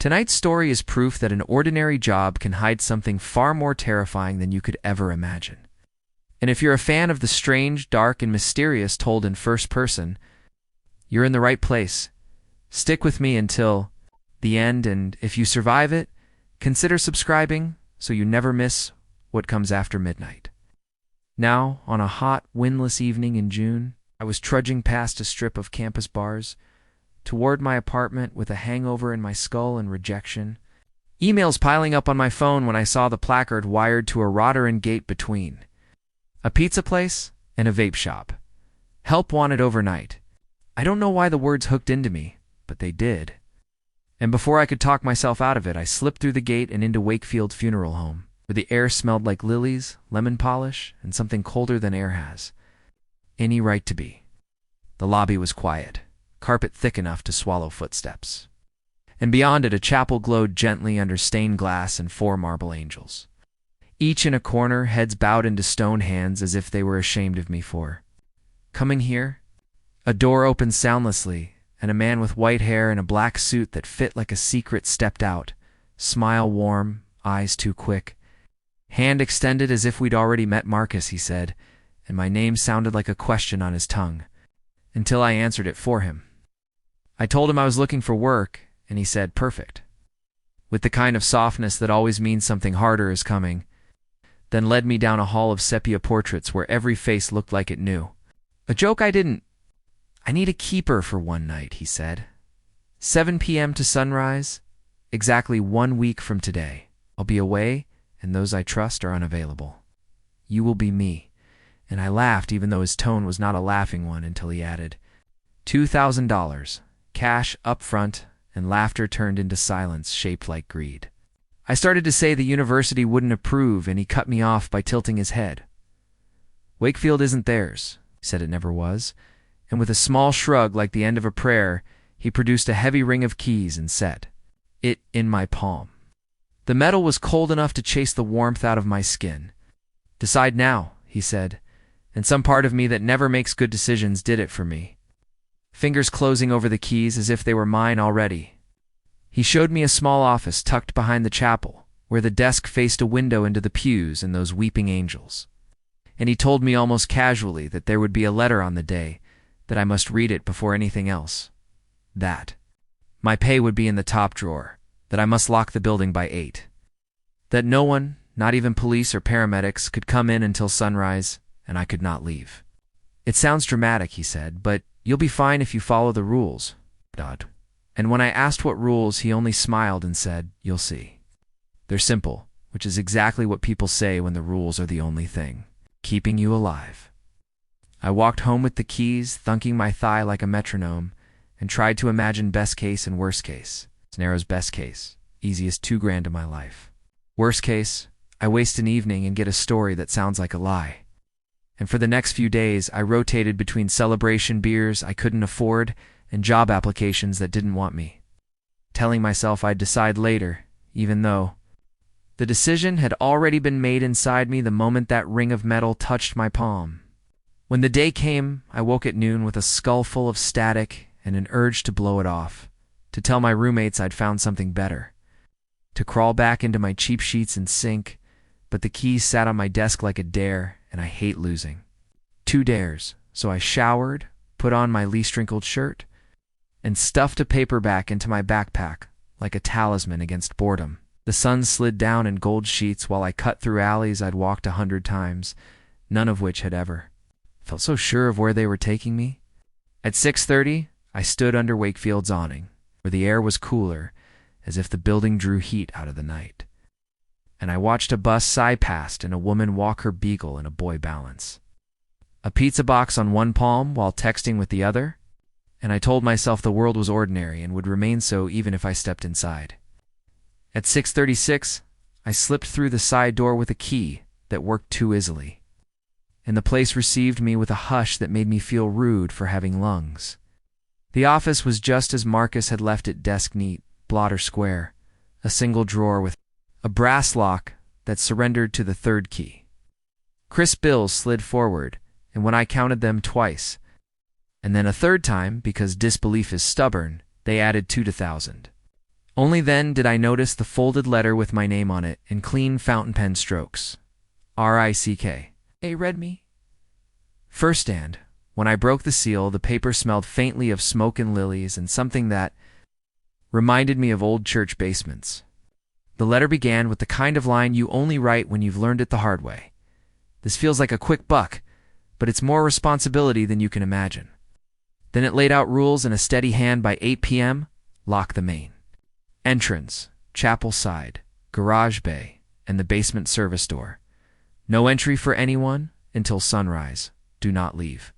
Tonight's story is proof that an ordinary job can hide something far more terrifying than you could ever imagine. And if you're a fan of the strange, dark, and mysterious told in first person, you're in the right place. Stick with me until the end, and if you survive it, consider subscribing so you never miss what comes after midnight. Now, on a hot, windless evening in June, I was trudging past a strip of campus bars toward my apartment with a hangover in my skull and rejection. Emails piling up on my phone when I saw the placard wired to a Rotterdam gate between a pizza place and a vape shop. Help wanted overnight. I don't know why the words hooked into me, but they did. And before I could talk myself out of it, I slipped through the gate and into Wakefield Funeral Home, where the air smelled like lilies, lemon polish, and something colder than air has any right to be. The lobby was quiet, carpet thick enough to swallow footsteps. And beyond it, a chapel glowed gently under stained glass and 4 marble angels, each in a corner, heads bowed into stone hands as if they were ashamed of me for coming here. A door opened soundlessly, and a man with white hair and a black suit that fit like a secret stepped out, smile warm, eyes too quick. Hand extended as if we'd already met. Marcus, he said, and my name sounded like a question on his tongue, until I answered it for him. I told him I was looking for work, and he said, perfect, with the kind of softness that always means something harder is coming, then led me down a hall of sepia portraits where every face looked like it knew. A joke I need a keeper for one night, he said. 7 p.m. to sunrise, exactly 1 week from today. I'll be away, and those I trust are unavailable. You will be me. And I laughed, even though his tone was not a laughing one, until he added, $2,000, cash up front, and laughter turned into silence shaped like greed. I started to say the university wouldn't approve, and he cut me off by tilting his head. Wakefield isn't theirs, he said it never was, and with a small shrug like the end of a prayer, he produced a heavy ring of keys and set it in my palm. The metal was cold enough to chase the warmth out of my skin. Decide now, he said, and some part of me that never makes good decisions did it for me. Fingers closing over the keys as if they were mine already. He showed me a small office tucked behind the chapel, where the desk faced a window into the pews and those weeping angels. And he told me almost casually that there would be a letter on the day, that I must read it before anything else. That my pay would be in the top drawer, that I must lock the building by 8. That no one, not even police or paramedics, could come in until sunrise, and I could not leave. It sounds dramatic, he said, but you'll be fine if you follow the rules. And when I asked what rules, he only smiled and said, you'll see. They're simple, which is exactly what people say when the rules are the only thing keeping you alive. I walked home with the keys, thunking my thigh like a metronome, and tried to imagine best case and worst case. Narrow's best case, easiest $2,000 of my life. Worst case, I waste an evening and get a story that sounds like a lie. And for the next few days, I rotated between celebration beers I couldn't afford and job applications that didn't want me, telling myself I'd decide later, even though the decision had already been made inside me the moment that ring of metal touched my palm. When the day came, I woke at noon with a skull full of static and an urge to blow it off, to tell my roommates I'd found something better, to crawl back into my cheap sheets and sink, but the keys sat on my desk like a dare, and I hate losing. 2 dares, so I showered, put on my least wrinkled shirt, and stuffed a paperback into my backpack like a talisman against boredom. The sun slid down in gold sheets while I cut through alleys I'd walked 100 times, none of which had ever felt so sure of where they were taking me. At 6:30, I stood under Wakefield's awning, where the air was cooler, as if the building drew heat out of the night. And I watched a bus sigh past and a woman walk her beagle in a boy balance. A pizza box on one palm while texting with the other, and I told myself the world was ordinary and would remain so even if I stepped inside. At 6:36, I slipped through the side door with a key that worked too easily, and the place received me with a hush that made me feel rude for having lungs. The office was just as Marcus had left it, desk neat, blotter square, a single drawer with a brass lock that surrendered to the 3rd key. Crisp bills slid forward, and when I counted them twice, and then a 3rd time because disbelief is stubborn, they added 2 to 1,000. Only then did I notice the folded letter with my name on it in clean fountain pen strokes. R-I-C-K. Read me. First and, when I broke the seal, the paper smelled faintly of smoke and lilies and something that reminded me of old church basements. The letter began with the kind of line you only write when you've learned it the hard way. This feels like a quick buck, but it's more responsibility than you can imagine. Then it laid out rules in a steady hand. By 8 p.m., lock the main entrance, chapel side, garage bay, and the basement service door. No entry for anyone until sunrise. Do not leave.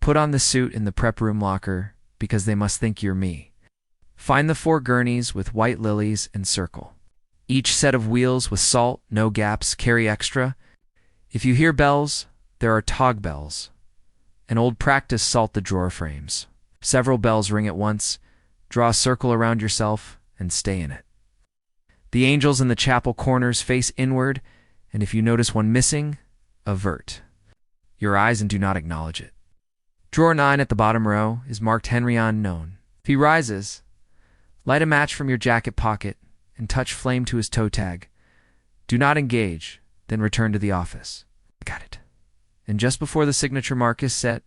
Put on the suit in the prep room locker because they must think you're me. Find the 4 gurneys with white lilies and circle. Each set of wheels with salt, no gaps, carry extra. If you hear bells, there are tog bells. An old practice, salt the drawer frames. Several bells ring at once. Draw a circle around yourself and stay in it. The angels in the chapel corners face inward, and if you notice one missing, avert your eyes and do not acknowledge it. Drawer 9 at the bottom row is marked Henry Unknown. If he rises, light a match from your jacket pocket and touch flame to his toe tag. Do not engage, then return to the office. Got it. And just before the signature mark is set,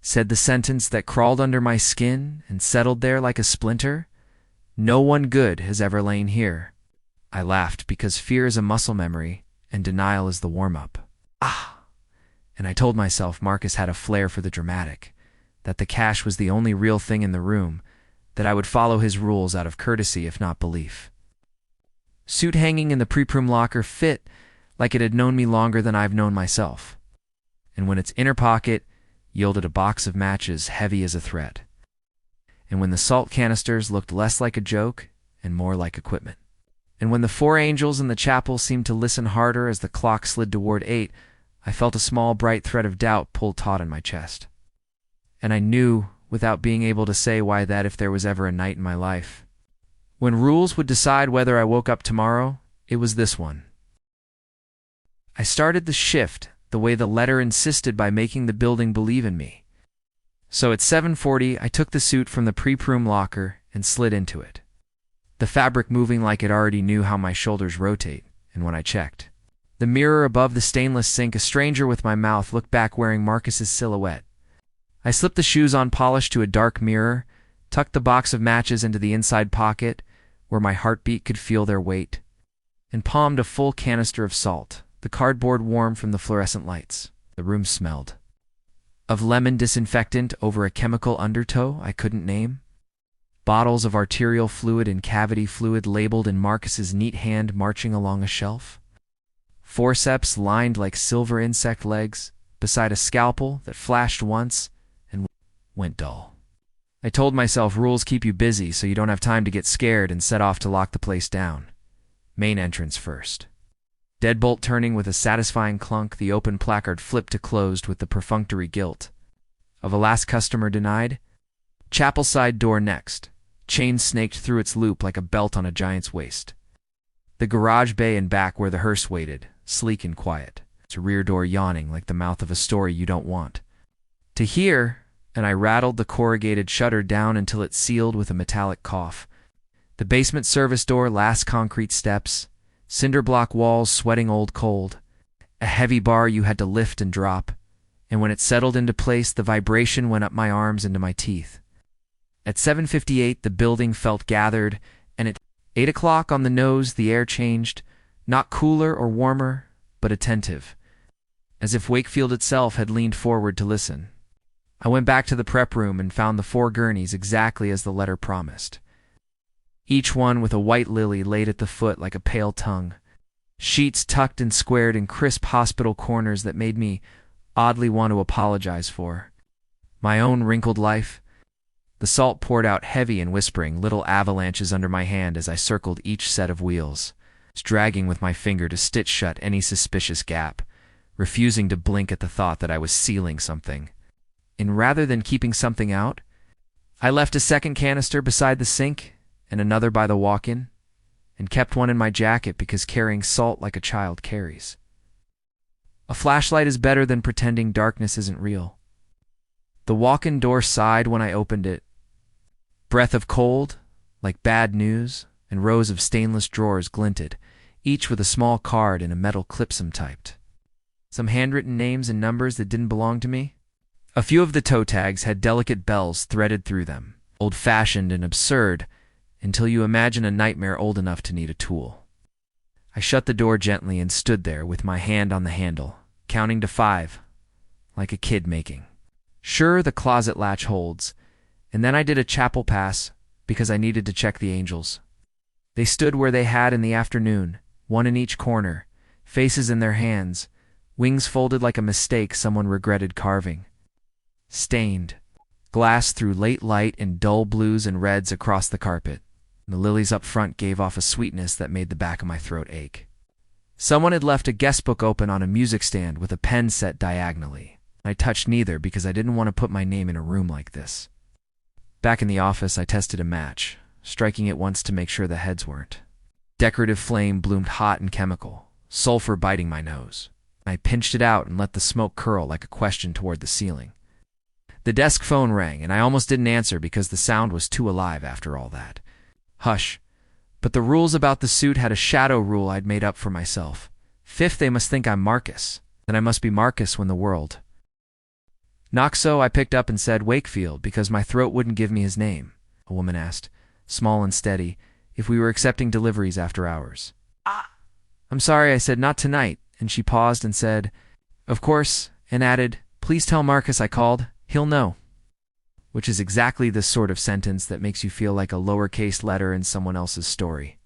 said the sentence that crawled under my skin and settled there like a splinter. No one good has ever lain here. I laughed because fear is a muscle memory and denial is the warm-up. And I told myself Marcus had a flair for the dramatic, that the cash was the only real thing in the room, that I would follow his rules out of courtesy if not belief. Suit hanging in the prep-room locker fit like it had known me longer than I've known myself, and when its inner pocket yielded a box of matches heavy as a threat, and when the salt canisters looked less like a joke and more like equipment, and when the 4 angels in the chapel seemed to listen harder as the clock slid toward 8, I felt a small bright thread of doubt pull taut in my chest. And I knew, without being able to say why, that if there was ever a night in my life when rules would decide whether I woke up tomorrow, it was this one. I started the shift the way the letter insisted, by making the building believe in me. So at 7:40, I took the suit from the prep-room locker and slid into it, the fabric moving like it already knew how my shoulders rotate. And when I checked the mirror above the stainless sink, a stranger with my mouth looked back wearing Marcus's silhouette. I slipped the shoes on polish to a dark mirror, tucked the box of matches into the inside pocket where my heartbeat could feel their weight, and palmed a full canister of salt, the cardboard warm from the fluorescent lights. The room smelled of lemon disinfectant over a chemical undertow I couldn't name. Bottles of arterial fluid and cavity fluid labeled in Marcus's neat hand marching along a shelf. Forceps lined like silver insect legs beside a scalpel that flashed once and went dull. I told myself rules keep you busy so you don't have time to get scared, and set off to lock the place down. Main entrance first. Deadbolt turning with a satisfying clunk, the open placard flipped to closed with the perfunctory guilt of a last customer denied. Chapel side door next. Chain snaked through its loop like a belt on a giant's waist. The garage bay and back where the hearse waited, sleek and quiet, its rear door yawning like the mouth of a story you don't want to hear, and I rattled the corrugated shutter down until it sealed with a metallic cough. The basement service door, last concrete steps, cinder block walls sweating old cold, a heavy bar you had to lift and drop, and when it settled into place, the vibration went up my arms into my teeth. At 7:58, the building felt gathered, and at 8 o'clock on the nose, the air changed, not cooler or warmer, but attentive, as if Wakefield itself had leaned forward to listen. I went back to the prep room and found the 4 gurneys exactly as the letter promised, each one with a white lily laid at the foot like a pale tongue, sheets tucked and squared in crisp hospital corners that made me oddly want to apologize for my own wrinkled life. The salt poured out heavy and whispering little avalanches under my hand as I circled each set of wheels, dragging with my finger to stitch shut any suspicious gap, refusing to blink at the thought that I was sealing something. And rather than keeping something out, I left a second canister beside the sink and another by the walk-in, and kept one in my jacket because carrying salt like a child carries. A flashlight is better than pretending darkness isn't real. The walk-in door sighed when I opened it. Breath of cold, like bad news, and rows of stainless drawers glinted, each with a small card in a metal clipsum typed. Some handwritten names and numbers that didn't belong to me. A few of the toe tags had delicate bells threaded through them, old-fashioned and absurd, until you imagine a nightmare old enough to need a tool. I shut the door gently and stood there with my hand on the handle, counting to 5, like a kid making. Sure, the closet latch holds, and then I did a chapel pass because I needed to check the angels. They stood where they had in the afternoon, one in each corner, faces in their hands, wings folded like a mistake someone regretted carving. Stained, glass through late light in dull blues and reds across the carpet. The lilies up front gave off a sweetness that made the back of my throat ache. Someone had left a guestbook open on a music stand with a pen set diagonally. I touched neither because I didn't want to put my name in a room like this. Back in the office, I tested a match, striking it once to make sure the heads weren't. Decorative flame bloomed hot and chemical, sulfur biting my nose. I pinched it out and let the smoke curl like a question toward the ceiling. The desk phone rang, and I almost didn't answer because the sound was too alive after all that. Hush. But the rules about the suit had a shadow rule I'd made up for myself. Fifth, they must think I'm Marcus. Then I must be Marcus when the world. Noxo, I picked up and said Wakefield because my throat wouldn't give me his name. A woman asked, small and steady, if we were accepting deliveries after hours. I'm sorry, I said, not tonight, and she paused and said, of course, and added, please tell Marcus I called. He'll know. Which is exactly the sort of sentence that makes you feel like a lowercase letter in someone else's story.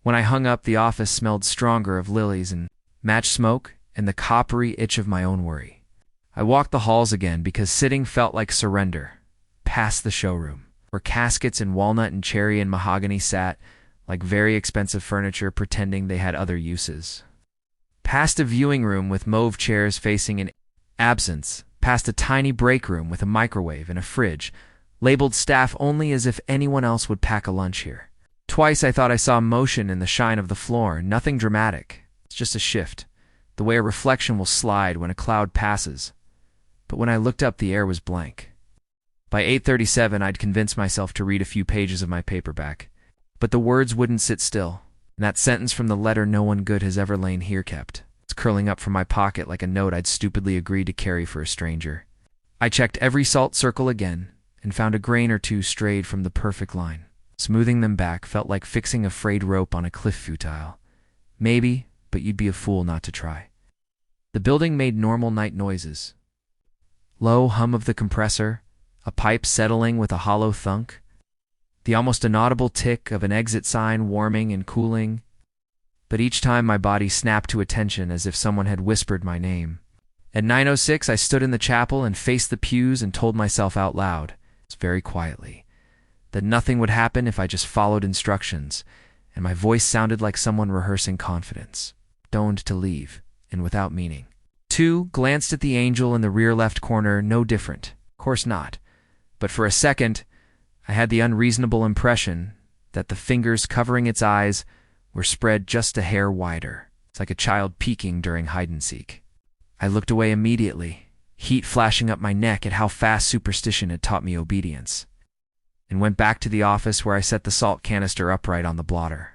When I hung up, the office smelled stronger of lilies and match smoke and the coppery itch of my own worry. I walked the halls again because sitting felt like surrender, past the showroom, where caskets in walnut and cherry and mahogany sat, like very expensive furniture pretending they had other uses. Past a viewing room with mauve chairs facing an absence, past a tiny break room with a microwave and a fridge, labeled staff only as if anyone else would pack a lunch here. Twice I thought I saw motion in the shine of the floor, nothing dramatic. It's just a shift, the way a reflection will slide when a cloud passes. But when I looked up, the air was blank. By 8:37, I'd convinced myself to read a few pages of my paperback. But the words wouldn't sit still, and that sentence from the letter no one good has ever lain here kept. It's curling up from my pocket like a note I'd stupidly agreed to carry for a stranger. I checked every salt circle again, and found a grain or two strayed from the perfect line. Smoothing them back felt like fixing a frayed rope on a cliff futile. Maybe, but you'd be a fool not to try. The building made normal night noises. Low hum of the compressor, a pipe settling with a hollow thunk, the almost inaudible tick of an exit sign warming and cooling. But each time my body snapped to attention as if someone had whispered my name. At 9:06, I stood in the chapel and faced the pews and told myself out loud, very quietly, that nothing would happen if I just followed instructions, and my voice sounded like someone rehearsing confidence, stoned to leave, and without meaning. 2, glanced at the angel in the rear left corner, no different. Of course not. But for a second, I had the unreasonable impression that the fingers covering its eyes were spread just a hair wider. It's like a child peeking during hide-and-seek. I looked away immediately, heat flashing up my neck at how fast superstition had taught me obedience, and went back to the office where I set the salt canister upright on the blotter,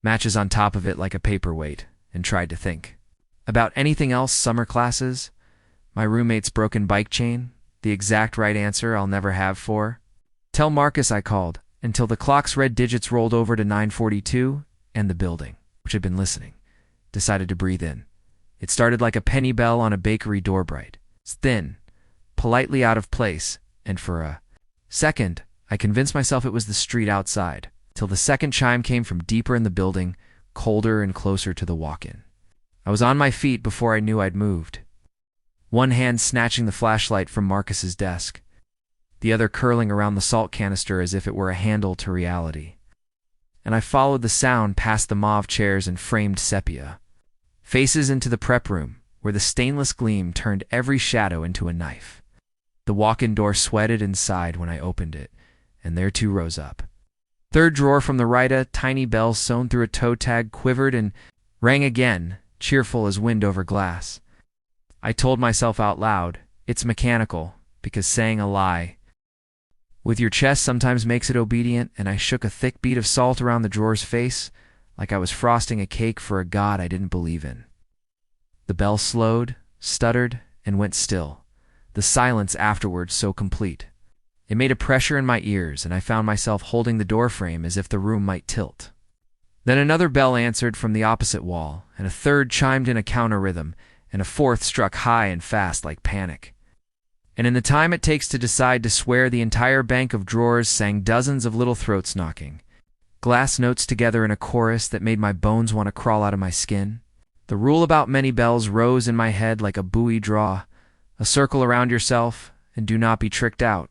matches on top of it like a paperweight, and tried to think. About anything else, summer classes, my roommate's broken bike chain, the exact right answer I'll never have for. Tell Marcus I called, until the clock's red digits rolled over to 9:42, and the building, which had been listening, decided to breathe in. It started like a penny bell on a bakery door bright. It's thin, politely out of place, and for a second, I convinced myself it was the street outside, till the second chime came from deeper in the building, colder and closer to the walk-in. I was on my feet before I knew I'd moved, one hand snatching the flashlight from Marcus's desk, the other curling around the salt canister as if it were a handle to reality. And I followed the sound past the mauve chairs and framed sepia, faces into the prep room, where the stainless gleam turned every shadow into a knife. The walk-in door sweated and sighed when I opened it, and there 2 rose up. Third drawer from the right, a tiny bell sewn through a toe tag quivered and rang again, cheerful as wind over glass. I told myself out loud, it's mechanical, because saying a lie With your chest sometimes makes it obedient, and I shook a thick bead of salt around the drawer's face like I was frosting a cake for a god I didn't believe in. The bell slowed, stuttered, and went still, the silence afterwards so complete. It made a pressure in my ears, and I found myself holding the doorframe as if the room might tilt. Then another bell answered from the opposite wall, and a third chimed in a counter-rhythm, and a fourth struck high and fast like panic. And in the time it takes to decide to swear, the entire bank of drawers sang dozens of little throats knocking, glass notes together in a chorus that made my bones want to crawl out of my skin. The rule about many bells rose in my head like a buoy draw, a circle around yourself, and do not be tricked out.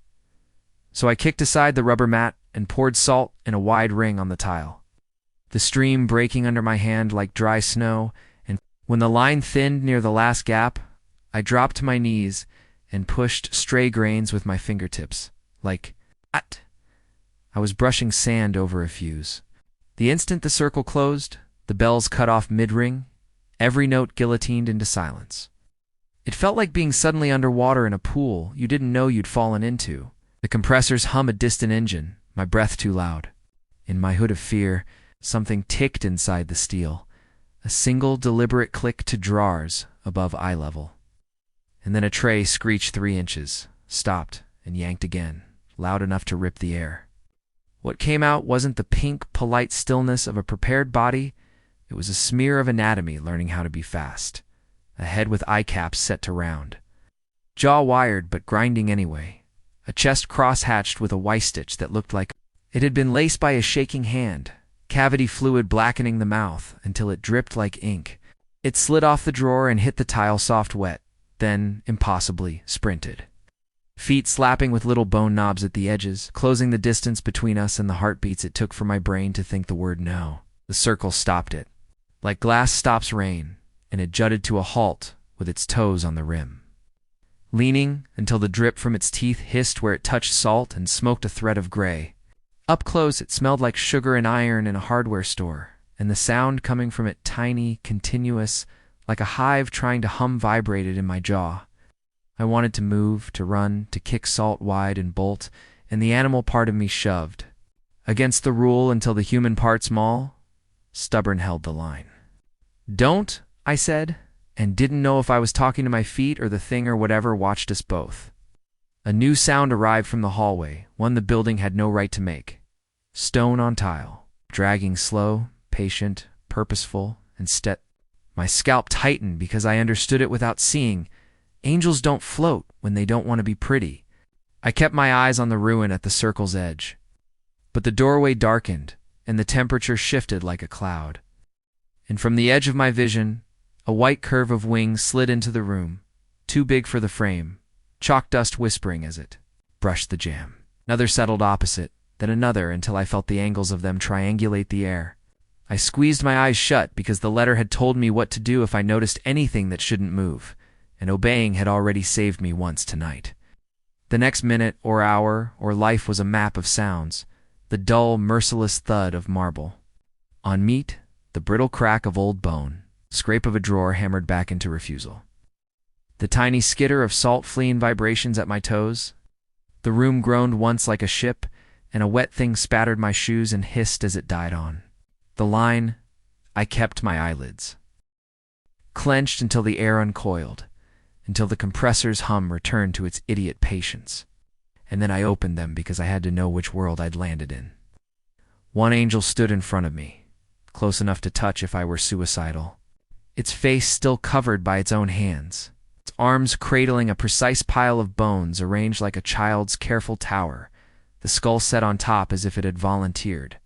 So I kicked aside the rubber mat and poured salt in a wide ring on the tile, the stream breaking under my hand like dry snow, and when the line thinned near the last gap, I dropped to my knees and pushed stray grains with my fingertips, like at. I was brushing sand over a fuse. The instant the circle closed, the bells cut off mid-ring, every note guillotined into silence. It felt like being suddenly underwater in a pool you didn't know you'd fallen into. The compressors hum a distant engine, my breath too loud. In my hood of fear, something ticked inside the steel, a single deliberate click to drawers above eye level. And then a tray screeched 3 inches, stopped, and yanked again, loud enough to rip the air. What came out wasn't the pink, polite stillness of a prepared body. It was a smear of anatomy learning how to be fast, a head with eye caps set to round, jaw wired but grinding anyway, a chest cross-hatched with a Y-stitch that looked like it had been laced by a shaking hand, cavity fluid blackening the mouth until it dripped like ink. It slid off the drawer and hit the tile soft wet, then, impossibly, sprinted. Feet slapping with little bone knobs at the edges, closing the distance between us and the heartbeats it took for my brain to think the word no. The circle stopped it, like glass stops rain, and it jutted to a halt with its toes on the rim, leaning until the drip from its teeth hissed where it touched salt and smoked a thread of gray. Up close it smelled like sugar and iron in a hardware store, and the sound coming from it tiny, continuous, like a hive trying to hum vibrated in my jaw. I wanted to move, to run, to kick salt wide and bolt, and the animal part of me shoved. Against the rule until the human parts maul, stubborn held the line. "Don't," I said, and didn't know if I was talking to my feet or the thing or whatever watched us both. A new sound arrived from the hallway, one the building had no right to make. Stone on tile, dragging slow, patient, purposeful, and My scalp tightened because I understood it without seeing. Angels don't float when they don't want to be pretty. I kept my eyes on the ruin at the circle's edge. But the doorway darkened, and the temperature shifted like a cloud. And from the edge of my vision, a white curve of wings slid into the room, too big for the frame, chalk dust whispering as it brushed the jamb. Another settled opposite, then another until I felt the angles of them triangulate the air. I squeezed my eyes shut because the letter had told me what to do if I noticed anything that shouldn't move, and obeying had already saved me once tonight. The next minute or hour or life was a map of sounds, the dull, merciless thud of marble. On meat, the brittle crack of old bone, scrape of a drawer hammered back into refusal. The tiny skitter of salt-fleeing vibrations at my toes. The room groaned once like a ship, and a wet thing spattered my shoes and hissed as it died on. The line, I kept my eyelids clenched until the air uncoiled, until the compressor's hum returned to its idiot patience. And then I opened them because I had to know which world I'd landed in. One angel stood in front of me, close enough to touch if I were suicidal, its face still covered by its own hands, its arms cradling a precise pile of bones arranged like a child's careful tower, the skull set on top as if it had volunteered.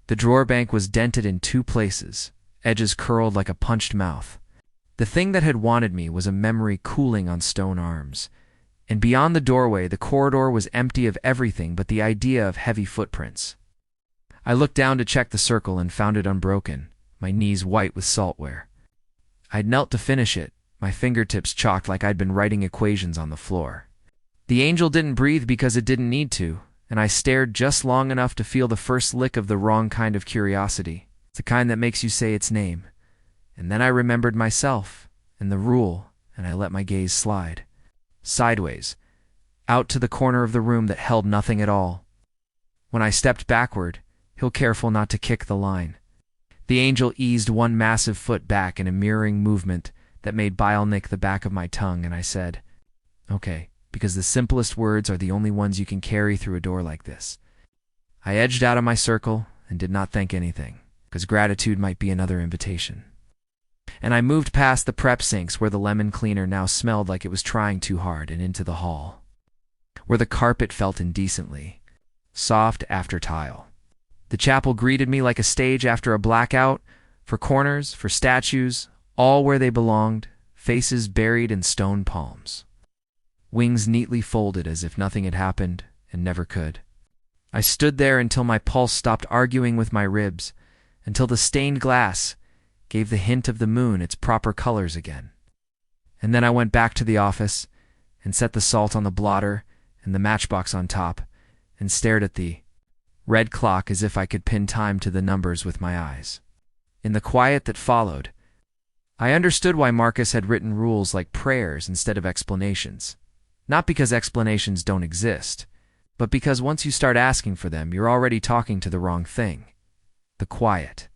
The drawer bank was dented in 2 places, edges curled like a punched mouth. The thing that had wanted me was a memory cooling on stone arms, and beyond the doorway the corridor was empty of everything but the idea of heavy footprints. I looked down to check the circle and found it unbroken, my knees white with saltware. I'd knelt to finish it, my fingertips chalked like I'd been writing equations on the floor. The angel didn't breathe because it didn't need to, and I stared just long enough to feel the first lick of the wrong kind of curiosity, the kind that makes you say its name. And then I remembered myself, and the rule, and I let my gaze slide. Sideways, out to the corner of the room that held nothing at all. When I stepped backward, he'll careful not to kick the line. The angel eased one massive foot back in a mirroring movement that made bile nick the back of my tongue, and I said, "Okay," because the simplest words are the only ones you can carry through a door like this. I edged out of my circle and did not think anything, because gratitude might be another invitation. And I moved past the prep sinks where the lemon cleaner now smelled like it was trying too hard, and into the hall, where the carpet felt indecently soft after tile. The chapel greeted me like a stage after a blackout, for corners, for statues, all where they belonged, faces buried in stone palms. Wings neatly folded as if nothing had happened and never could. I stood there until my pulse stopped arguing with my ribs, until the stained glass gave the hint of the moon its proper colors again. And then I went back to the office and set the salt on the blotter and the matchbox on top, and stared at the red clock as if I could pin time to the numbers with my eyes. In the quiet that followed, I understood why Marcus had written rules like prayers instead of explanations. Not because explanations don't exist, but because once you start asking for them, you're already talking to the wrong thing. The quiet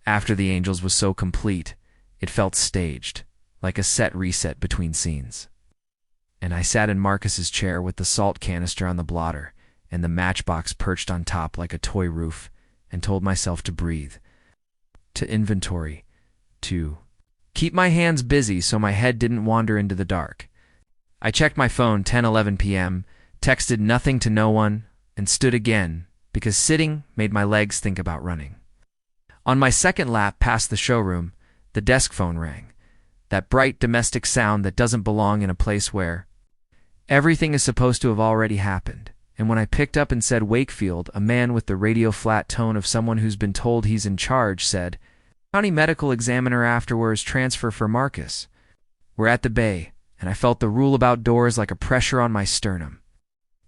after the angels was so complete, it felt staged, like a set reset between scenes. And I sat in Marcus's chair with the salt canister on the blotter and the matchbox perched on top like a toy roof, and told myself to breathe, to inventory, to keep my hands busy so my head didn't wander into the dark. I checked my phone 10:11 p.m., texted nothing to no one, and stood again, because sitting made my legs think about running. On my second lap past the showroom, the desk phone rang, that bright domestic sound that doesn't belong in a place where everything is supposed to have already happened. And when I picked up and said Wakefield, a man with the radio flat tone of someone who's been told he's in charge said, "County medical examiner afterwards transfer for Marcus. We're at the bay," and I felt the rule about doors like a pressure on my sternum.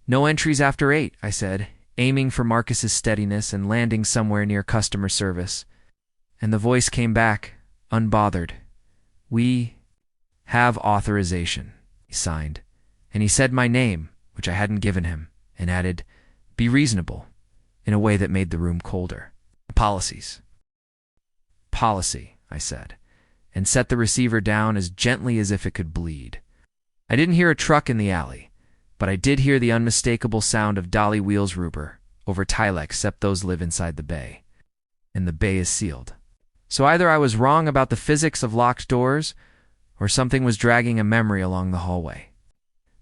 "No entries after 8, I said, aiming for Marcus's steadiness and landing somewhere near customer service. And the voice came back, unbothered. "We have authorization," he signed. And he said my name, which I hadn't given him, and added, "Be reasonable," in a way that made the room colder. "Policies." "Policy," I said, and set the receiver down as gently as if it could bleed. I didn't hear a truck in the alley, but I did hear the unmistakable sound of dolly wheels rubber over Tilex, except those live inside the bay. And the bay is sealed. So either I was wrong about the physics of locked doors, or something was dragging a memory along the hallway.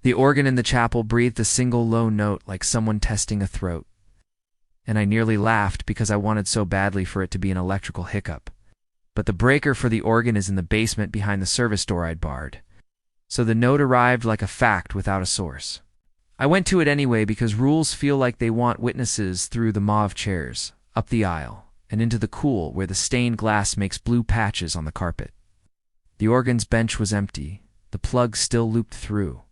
The organ in the chapel breathed a single low note like someone testing a throat. And I nearly laughed because I wanted so badly for it to be an electrical hiccup. But the breaker for the organ is in the basement behind the service door I'd barred. So the note arrived like a fact without a source. I went to it anyway because rules feel like they want witnesses through the mauve chairs, up the aisle, and into the cool where the stained glass makes blue patches on the carpet. The organ's bench was empty, the plug still looped through,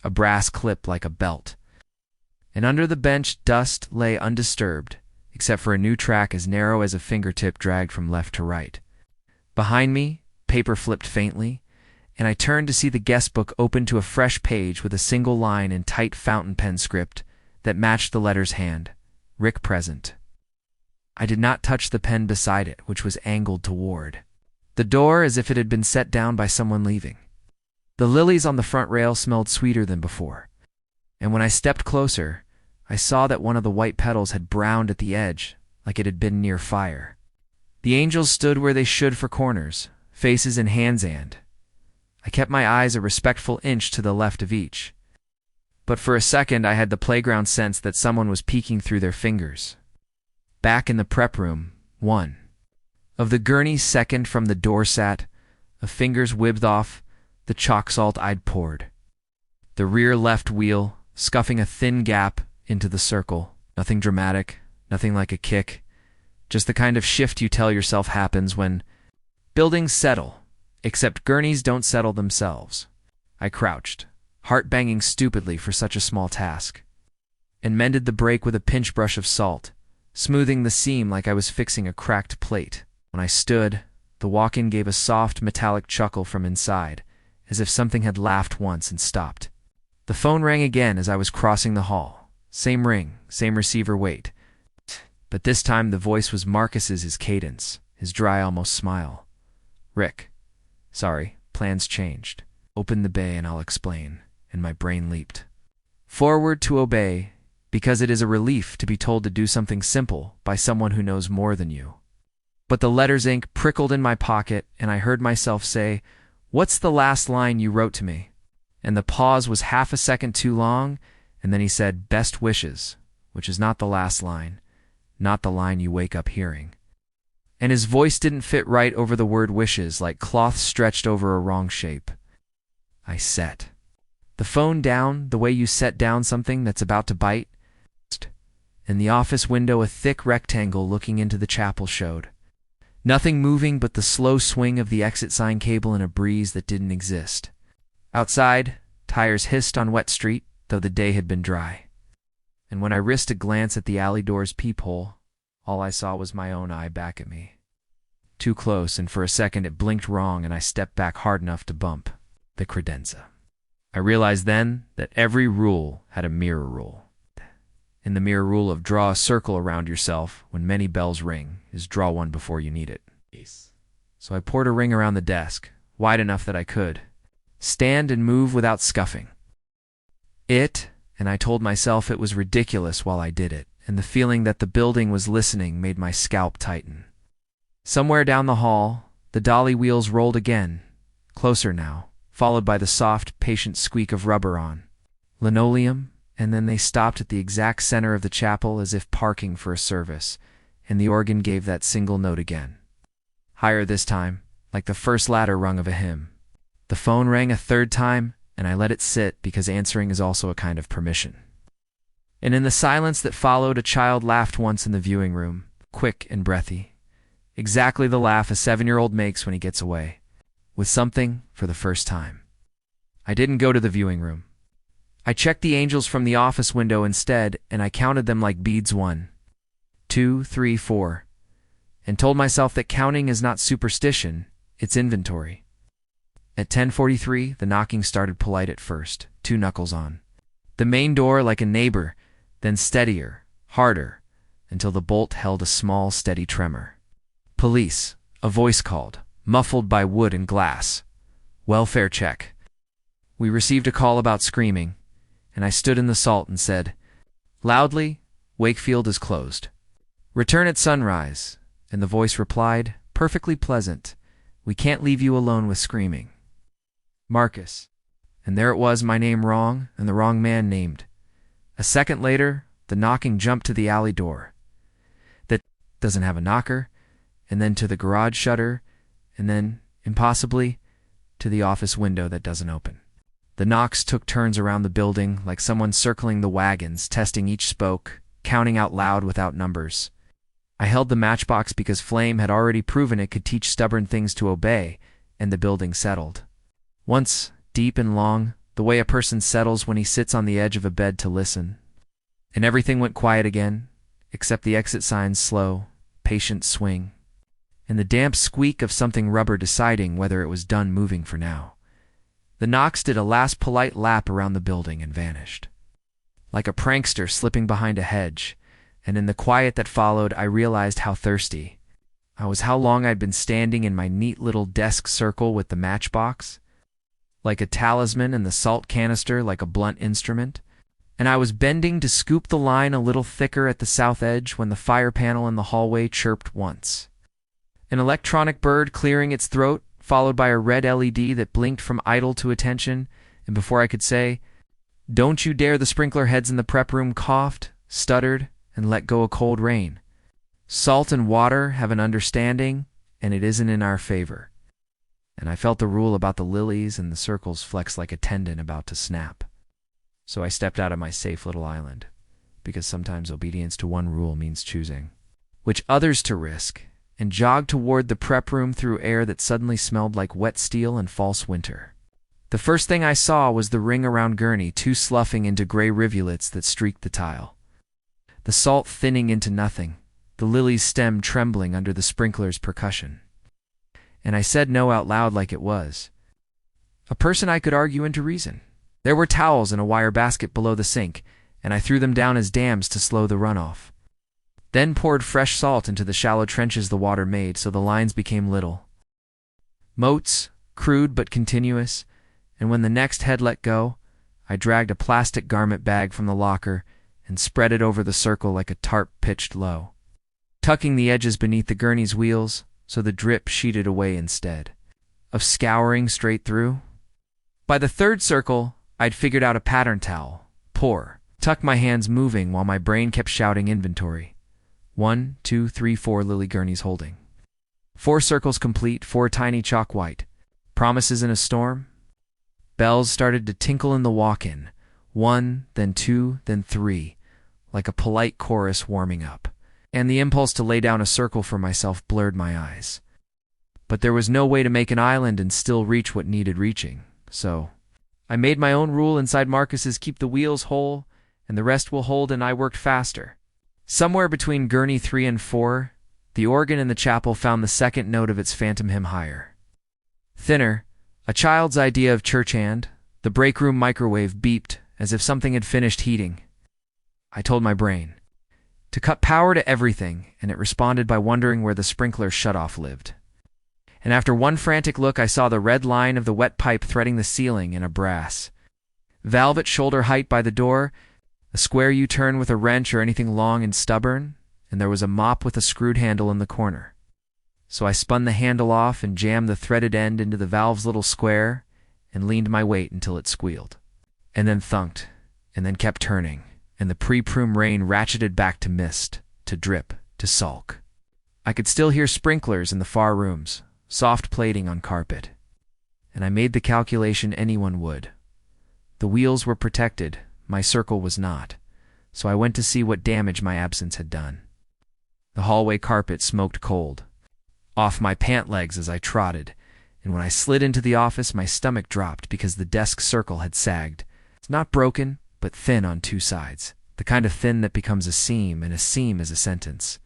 a brass clip like a belt. And under the bench dust lay undisturbed, except for a new track as narrow as a fingertip dragged from left to right. Behind me, paper flipped faintly, and I turned to see the guestbook open to a fresh page with a single line in tight fountain pen script that matched the letter's hand, "Rick present." I did not touch the pen beside it, which was angled toward the door as if it had been set down by someone leaving. The lilies on the front rail smelled sweeter than before, and when I stepped closer, I saw that one of the white petals had browned at the edge, like it had been near fire. The angels stood where they should for corners, faces and hands, and I kept my eyes a respectful inch to the left of each. But for a second I had the playground sense that someone was peeking through their fingers. Back in the prep room, one of the gurneys second from the door sat, a fingers whipped off the chalk salt I'd poured. The rear left wheel, scuffing a thin gap into the circle. Nothing dramatic, nothing like a kick. Just the kind of shift you tell yourself happens when buildings settle, except gurneys don't settle themselves. I crouched, heart banging stupidly for such a small task, and mended the break with a pinch brush of salt, smoothing the seam like I was fixing a cracked plate. When I stood, the walk-in gave a soft metallic chuckle from inside, as if something had laughed once and stopped. The phone rang again as I was crossing the hall. Same ring, same receiver wait. But this time the voice was Marcus's, his cadence, his dry almost smile. "Rick. Sorry, plans changed. Open the bay and I'll explain." And my brain leaped. Forward to obey, because it is a relief to be told to do something simple by someone who knows more than you. But the letter's ink prickled in my pocket, and I heard myself say, "What's the last line you wrote to me?" And the pause was half a second too long, and then he said, "Best wishes," which is not the last line, not the line you wake up hearing. And his voice didn't fit right over the word wishes, like cloth stretched over a wrong shape. I set the phone down the way you set down something that's about to bite. In the office window, a thick rectangle looking into the chapel showed. Nothing moving but the slow swing of the exit sign cable in a breeze that didn't exist. Outside, tires hissed on wet street, though the day had been dry. And when I risked a glance at the alley door's peephole, all I saw was my own eye back at me. Too close, and for a second it blinked wrong, and I stepped back hard enough to bump the credenza. I realized then that every rule had a mirror rule. And the mirror rule of draw a circle around yourself when many bells ring is draw one before you need it. So I poured a ring around the desk, wide enough that I could stand and move without scuffing. And I told myself it was ridiculous while I did it, and the feeling that the building was listening made my scalp tighten. Somewhere down the hall, the dolly wheels rolled again, closer now, followed by the soft, patient squeak of rubber on linoleum, and then they stopped at the exact center of the chapel as if parking for a service, and the organ gave that single note again. Higher this time, like the first ladder rung of a hymn. The phone rang a third time, and I let it sit because answering is also a kind of permission. And in the silence that followed, a child laughed once in the viewing room, quick and breathy. Exactly the laugh a 7-year-old makes when he gets away with something for the first time. I didn't go to the viewing room. I checked the angels from the office window instead, and I counted them like beads 1, 2, 3, 4, and told myself that counting is not superstition, it's inventory. At 10:43, the knocking started polite at first, 2 knuckles on the main door like a neighbor, then steadier, harder, until the bolt held a small, steady tremor. "Police," a voice called, muffled by wood and glass. "Welfare check." We received a call about screaming, and I stood in the salt and said, loudly, "Wakefield is closed. Return at sunrise." And the voice replied, perfectly pleasant, "We can't leave you alone with screaming. Marcus." And there it was, my name wrong, and the wrong man named. A second later, the knocking jumped to the alley door. That doesn't have a knocker, and then to the garage shutter, and then, impossibly, to the office window that doesn't open. The knocks took turns around the building, like someone circling the wagons, testing each spoke, counting out loud without numbers. I held the matchbox because Flame had already proven it could teach stubborn things to obey, and the building settled. Once, deep and long, the way a person settles when he sits on the edge of a bed to listen. And everything went quiet again, except the exit sign's slow, patient swing, and the damp squeak of something rubber deciding whether it was done moving for now. The knocks did a last polite lap around the building and vanished, like a prankster slipping behind a hedge, and in the quiet that followed I realized how thirsty I was, how long I'd been standing in my neat little desk circle with the matchbox, like a talisman, and the salt canister like a blunt instrument, and I was bending to scoop the line a little thicker at the south edge when the fire panel in the hallway chirped once. An electronic bird clearing its throat, followed by a red LED that blinked from idle to attention, and before I could say, "Don't you dare," the sprinkler heads in the prep room coughed, stuttered, and let go a cold rain. Salt and water have an understanding, and it isn't in our favor. And I felt the rule about the lilies and the circles flex like a tendon about to snap. So I stepped out of my safe little island, because sometimes obedience to one rule means choosing which others to risk, and jogged toward the prep room through air that suddenly smelled like wet steel and false winter. The first thing I saw was the ring around Gurney, 2 sloughing into gray rivulets that streaked the tile. The salt thinning into nothing, the lily's stem trembling under the sprinkler's percussion. And I said no out loud like it was a person I could argue into reason. There were towels in a wire basket below the sink, and I threw them down as dams to slow the runoff. Then poured fresh salt into the shallow trenches the water made so the lines became little moats, crude but continuous, and when the next head let go, I dragged a plastic garment bag from the locker and spread it over the circle like a tarp pitched low, tucking the edges beneath the gurney's wheels so the drip sheeted away instead of scouring straight through. By the third circle, I'd figured out a pattern towel. Pour. Tuck my hands moving while my brain kept shouting inventory. 1, 2, 3, 4 lily gurneys holding. 4 circles complete, 4 tiny chalk white. Promises in a storm? Bells started to tinkle in the walk-in. 1, then 2, then 3, like a polite chorus warming up. And the impulse to lay down a circle for myself blurred my eyes. But there was no way to make an island and still reach what needed reaching, so I made my own rule inside Marcus's keep the wheels whole, and the rest will hold, and I worked faster. Somewhere between gurney 3 and 4, the organ in the chapel found the second note of its phantom hymn higher. Thinner, a child's idea of church hand, the break room microwave beeped as if something had finished heating. I told my brain to cut power to everything, and it responded by wondering where the sprinkler shutoff lived. And after one frantic look, I saw the red line of the wet pipe threading the ceiling in a brass valve at shoulder height by the door, a square U-turn with a wrench or anything long and stubborn, and there was a mop with a screwed handle in the corner. So I spun the handle off and jammed the threaded end into the valve's little square and leaned my weight until it squealed, and then thunked, and then kept turning, and the pre-prum rain ratcheted back to mist, to drip, to sulk. I could still hear sprinklers in the far rooms, soft plating on carpet, and I made the calculation anyone would. The wheels were protected, my circle was not, so I went to see what damage my absence had done. The hallway carpet smoked cold off my pant legs as I trotted, and when I slid into the office, my stomach dropped because the desk circle had sagged. It's not broken, but thin on 2 sides, the kind of thin that becomes a seam, and a seam is a sentence.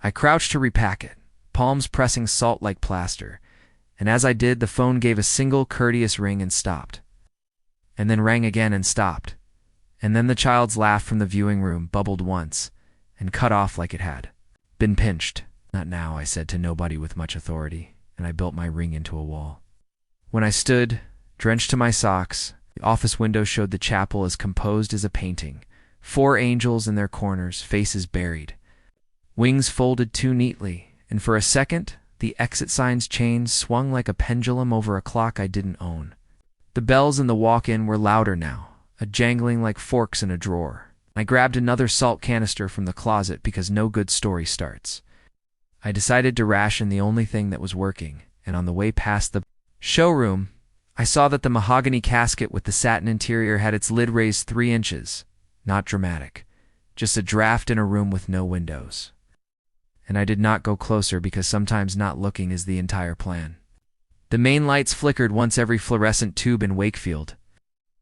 I crouched to repack it, palms pressing salt like plaster, and as I did, the phone gave a single courteous ring and stopped, and then rang again and stopped, and then the child's laugh from the viewing room bubbled once and cut off like it had been pinched. Not now, I said to nobody with much authority, and I built my ring into a wall. When I stood, drenched to my socks, the office window showed the chapel as composed as a painting, 4 angels in their corners, faces buried, wings folded too neatly, and for a second, the exit sign's chain swung like a pendulum over a clock I didn't own. The bells in the walk-in were louder now, a jangling like forks in a drawer. I grabbed another salt canister from the closet because no good story starts. I decided to ration the only thing that was working, and on the way past the showroom, I saw that the mahogany casket with the satin interior had its lid raised 3 inches. Not dramatic, just a draft in a room with no windows. And I did not go closer because sometimes not looking is the entire plan. The main lights flickered once every fluorescent tube in Wakefield.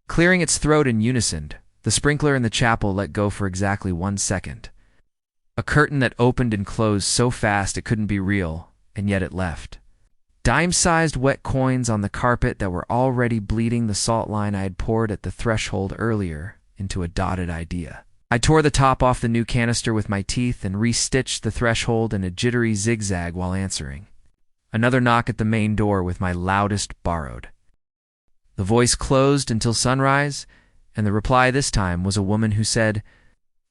Clearing its throat in unison, the sprinkler in the chapel let go for exactly 1 second. A curtain that opened and closed so fast it couldn't be real, and yet it left. Dime-sized wet coins on the carpet that were already bleeding the salt line I had poured at the threshold earlier into a dotted idea. I tore the top off the new canister with my teeth and re-stitched the threshold in a jittery zigzag while answering. Another knock at the main door with my loudest borrowed. The voice closed until sunrise, and the reply this time was a woman who said,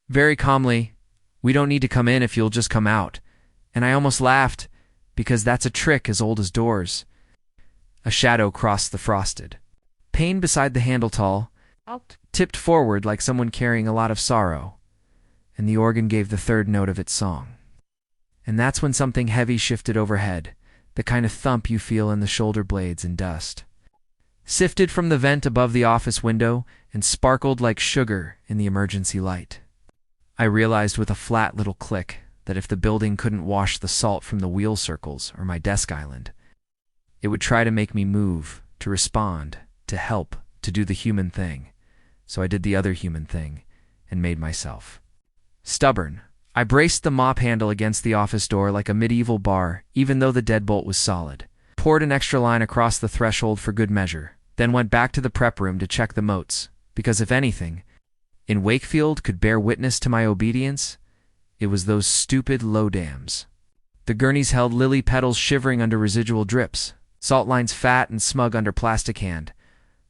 very calmly, "We don't need to come in if you'll just come out." And I almost laughed, because that's a trick as old as doors. A shadow crossed the frosted pane beside the handle tall, tipped forward like someone carrying a lot of sorrow, and the organ gave the 3rd note of its song. And that's when something heavy shifted overhead, the kind of thump you feel in the shoulder blades and dust. Sifted from the vent above the office window and sparkled like sugar in the emergency light. I realized with a flat little click that if the building couldn't wash the salt from the wheel circles or my desk island, it would try to make me move, to respond, to help, to do the human thing. So I did the other human thing and made myself stubborn. I braced the mop handle against the office door like a medieval bar, even though the deadbolt was solid. Poured an extra line across the threshold for good measure. then went back to the prep room to check the moats, because if anything, in Wakefield could bear witness to my obedience, it was those stupid low dams. The gurneys held lily petals shivering under residual drips, salt lines fat and smug under plastic hand.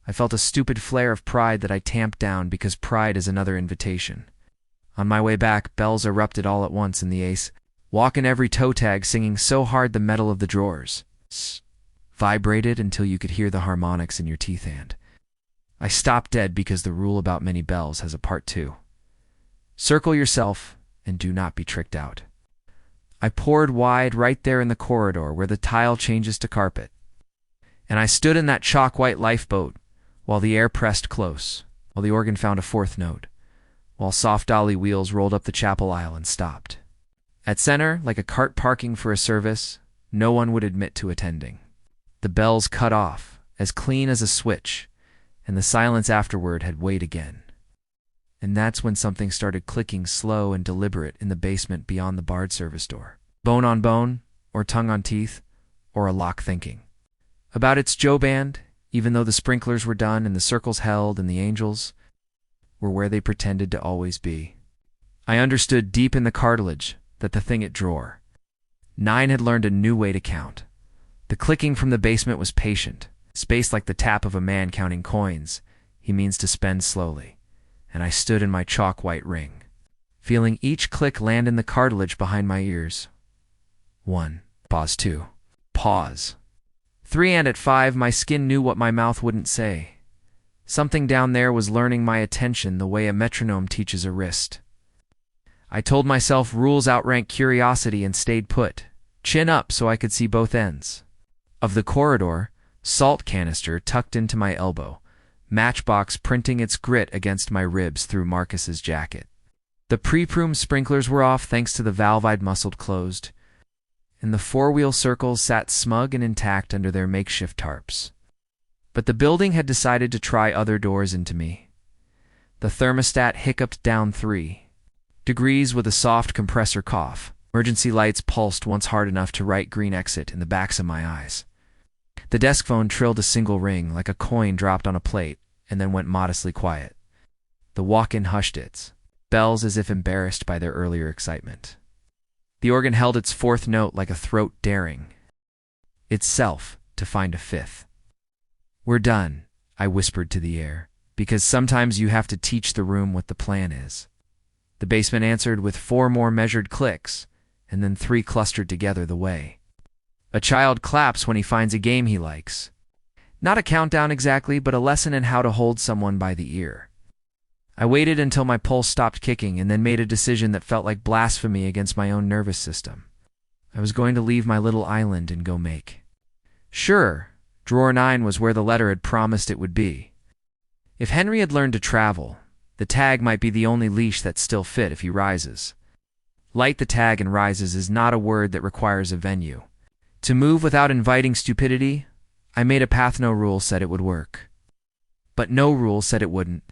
I felt a stupid flare of pride that I tamped down because pride is another invitation. On my way back, bells erupted all at once in the ace, walking every toe tag singing so hard the metal of the drawers vibrated until you could hear the harmonics in your teeth and I stopped dead because the rule about many bells has a part 2. Circle yourself and do not be tricked out. I poured wide right there in the corridor where the tile changes to carpet. And I stood in that chalk-white lifeboat while the air pressed close, while the organ found a 4th note, while soft dolly wheels rolled up the chapel aisle and stopped. At center, like a cart parking for a service, no one would admit to attending. The bells cut off, as clean as a switch, and the silence afterward had weighed again. And that's when something started clicking slow and deliberate in the basement beyond the barred service door. Bone on bone, or tongue on teeth, or a lock thinking. About its Joe band, even though the sprinklers were done and the circles held and the angels were where they pretended to always be. I understood deep in the cartilage that the thing at drawer 9 had learned a new way to count. The clicking from the basement was patient, spaced like the tap of a man counting coins he means to spend slowly, and I stood in my chalk-white ring, feeling each click land in the cartilage behind my ears. 1. Pause. 2. Pause. 3, and at 5 my skin knew what my mouth wouldn't say. Something down there was learning my attention the way a metronome teaches a wrist. I told myself rules outrank curiosity and stayed put, chin up so I could see both ends. Of the corridor, salt canister tucked into my elbow, matchbox printing its grit against my ribs through Marcus's jacket. The pre-proom sprinklers were off thanks to the valve I'd muscled closed, and the 4-wheel circles sat smug and intact under their makeshift tarps. But the building had decided to try other doors into me. The thermostat hiccuped down 3 degrees with a soft compressor cough. Emergency lights pulsed once hard enough to write green exit in the backs of my eyes. The desk phone trilled a single ring like a coin dropped on a plate and then went modestly quiet. The walk-in hushed its bells as if embarrassed by their earlier excitement. The organ held its 4th note like a throat daring itself to find a 5th. "We're done," I whispered to the air, because sometimes you have to teach the room what the plan is. The basement answered with 4 more measured clicks, and then 3 clustered together the way a child claps when he finds a game he likes. Not a countdown exactly, but a lesson in how to hold someone by the ear. I waited until my pulse stopped kicking and then made a decision that felt like blasphemy against my own nervous system. I was going to leave my little island and go make. Sure, drawer 9 was where the letter had promised it would be. If Henry had learned to travel, the tag might be the only leash that's still fit if he rises. Light the tag and rises is not a word that requires a venue. To move without inviting stupidity, I made a path no rule said it would work. But no rule said it wouldn't,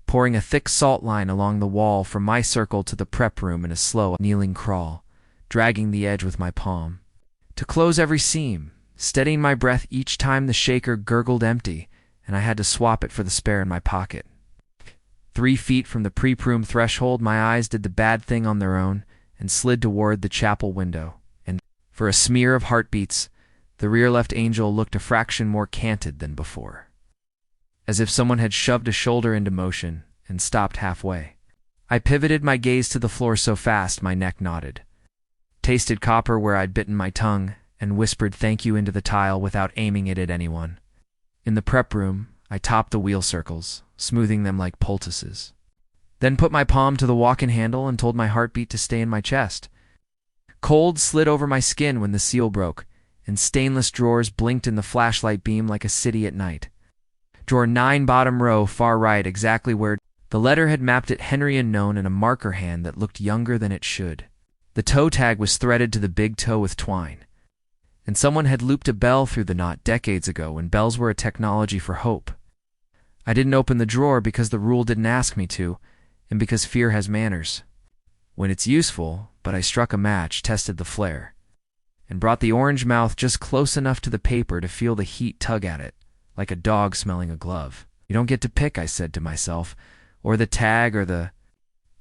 pouring a thick salt line along the wall from my circle to the prep room in a slow, kneeling crawl, dragging the edge with my palm. To close every seam, steadying my breath each time the shaker gurgled empty, and I had to swap it for the spare in my pocket. 3 feet from the pre-proom threshold, my eyes did the bad thing on their own and slid toward the chapel window. For a smear of heartbeats, the rear left angel looked a fraction more canted than before, as if someone had shoved a shoulder into motion and stopped halfway. I pivoted my gaze to the floor so fast my neck knotted, tasted copper where I'd bitten my tongue, and whispered thank you into the tile without aiming it at anyone. In the prep room, I topped the wheel circles, smoothing them like poultices, then put my palm to the walk-in handle and told my heartbeat to stay in my chest. Cold slid over my skin when the seal broke, and stainless drawers blinked in the flashlight beam like a city at night. Drawer 9, bottom row, far right, exactly where the letter had mapped it Henry unknown in a marker hand that looked younger than it should. The toe tag was threaded to the big toe with twine, and someone had looped a bell through the knot decades ago when bells were a technology for hope. I didn't open the drawer because the rule didn't ask me to, and because fear has manners. When it's useful, but I struck a match, tested the flare, and brought the orange mouth just close enough to the paper to feel the heat tug at it, like a dog smelling a glove. You don't get to pick, I said to myself, or the tag or the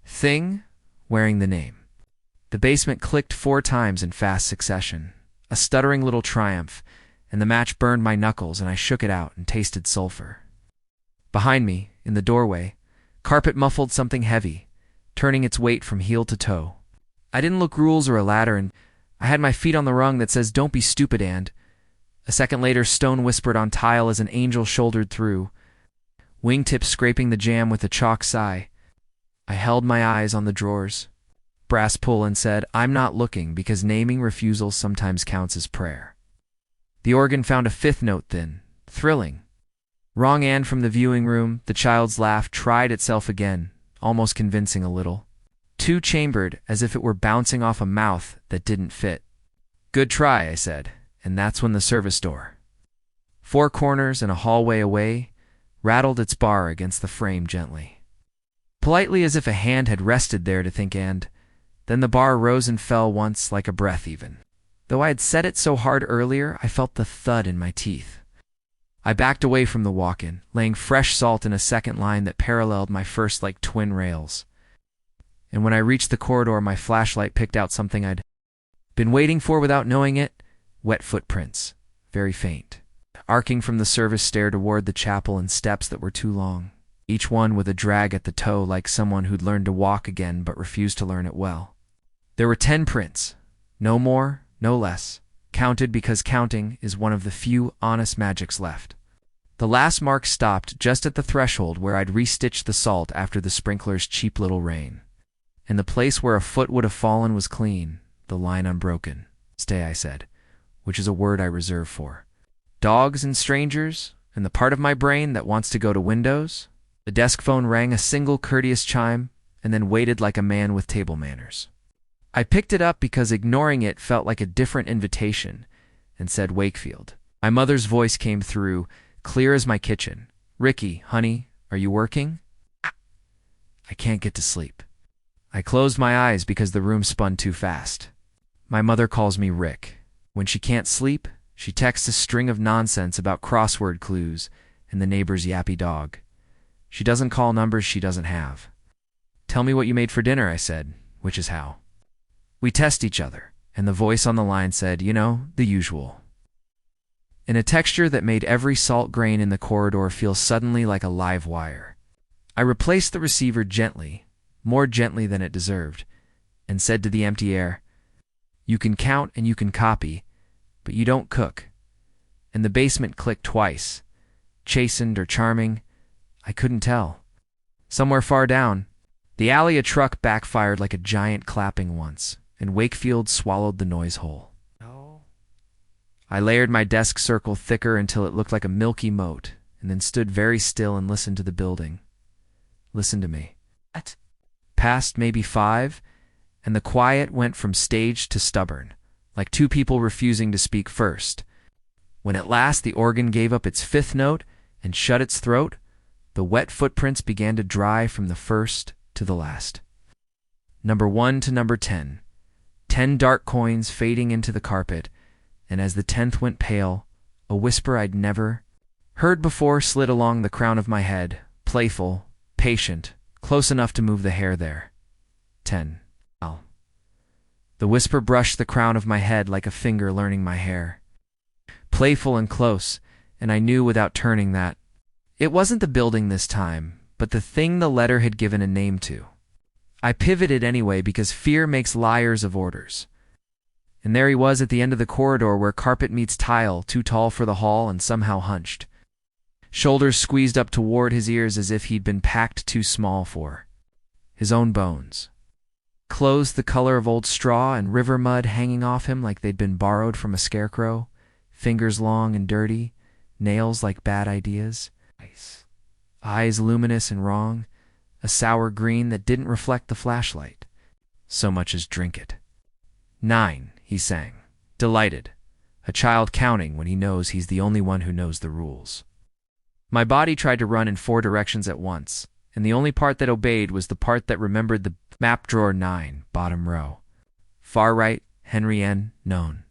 thing wearing the name. The basement clicked 4 times in fast succession, a stuttering little triumph, and the match burned my knuckles and I shook it out and tasted sulfur. Behind me, in the doorway, carpet muffled something heavy, turning its weight from heel to toe. I didn't look rules or a ladder, and I had my feet on the rung that says, "Don't be stupid," and a second later, stone whispered on tile as an angel shouldered through, wingtips scraping the jamb with a chalk sigh. I held my eyes on the drawers, brass pull, and said, "I'm not looking," because naming refusal sometimes counts as prayer. The organ found a 5th note then, thrilling. Wrong, and from the viewing room, the child's laugh tried itself again, almost convincing a little. 2-chambered, as if it were bouncing off a mouth that didn't fit. "Good try," I said, and that's when the service door, 4 corners and a hallway away, rattled its bar against the frame gently. Politely, as if a hand had rested there to think, and then the bar rose and fell once, like a breath even. Though I had set it so hard earlier, I felt the thud in my teeth. I backed away from the walk-in, laying fresh salt in a second line that paralleled my first like twin rails. And when I reached the corridor, my flashlight picked out something I'd been waiting for without knowing it: wet footprints, very faint, arcing from the service stair toward the chapel in steps that were too long, each one with a drag at the toe like someone who'd learned to walk again but refused to learn it well. There were 10 prints, no more, no less, counted because counting is one of the few honest magics left. The last mark stopped just at the threshold where I'd restitched the salt after the sprinkler's cheap little rain. And the place where a foot would have fallen was clean, the line unbroken. "Stay," I said, which is a word I reserve for dogs and strangers, and the part of my brain that wants to go to Windows. The desk phone rang a single courteous chime, and then waited like a man with table manners. I picked it up because ignoring it felt like a different invitation, and said, "Wakefield." My mother's voice came through, clear as my kitchen. "Ricky, honey, are you working?" "I can't get to sleep." I closed my eyes because the room spun too fast. My mother calls me Rick. When she can't sleep, she texts a string of nonsense about crossword clues and the neighbor's yappy dog. She doesn't call numbers she doesn't have. "Tell me what you made for dinner," I said, which is how we test each other, and the voice on the line said, "You know, the usual," in a texture that made every salt grain in the corridor feel suddenly like a live wire. I replaced the receiver gently, more gently than it deserved, and said to the empty air, "You can count and you can copy, but you don't cook." And the basement clicked twice. Chastened or charming, I couldn't tell. Somewhere far down the alley, a truck backfired like a giant clapping once, and Wakefield swallowed the noise whole. I layered my desk circle thicker until it looked like a milky moat, and then stood very still and listened to the building. Listen to me. What? Past maybe 5, and the quiet went from staged to stubborn, like 2 people refusing to speak first. When at last the organ gave up its 5th note and shut its throat, the wet footprints began to dry from the first to the last. Number 1 to number 10. 10 dark coins fading into the carpet, and as the 10th went pale, a whisper I'd never heard before slid along the crown of my head, playful, patient, close enough to move the hair there. 10. Al. The whisper brushed the crown of my head like a finger learning my hair. Playful and close, and I knew without turning that it wasn't the building this time, but the thing the letter had given a name to. I pivoted anyway because fear makes liars of orders. And there he was at the end of the corridor where carpet meets tile, too tall for the hall and somehow hunched. Shoulders squeezed up toward his ears as if he'd been packed too small for his own bones. Clothes the color of old straw and river mud hanging off him like they'd been borrowed from a scarecrow, fingers long and dirty, nails like bad ideas, eyes luminous and wrong, a sour green that didn't reflect the flashlight. So much as drink it. 9, he sang, delighted, a child counting when he knows he's the only one who knows the rules. My body tried to run in 4 directions at once, and the only part that obeyed was the part that remembered the map drawer 9, bottom row. Far right, Henry N. known.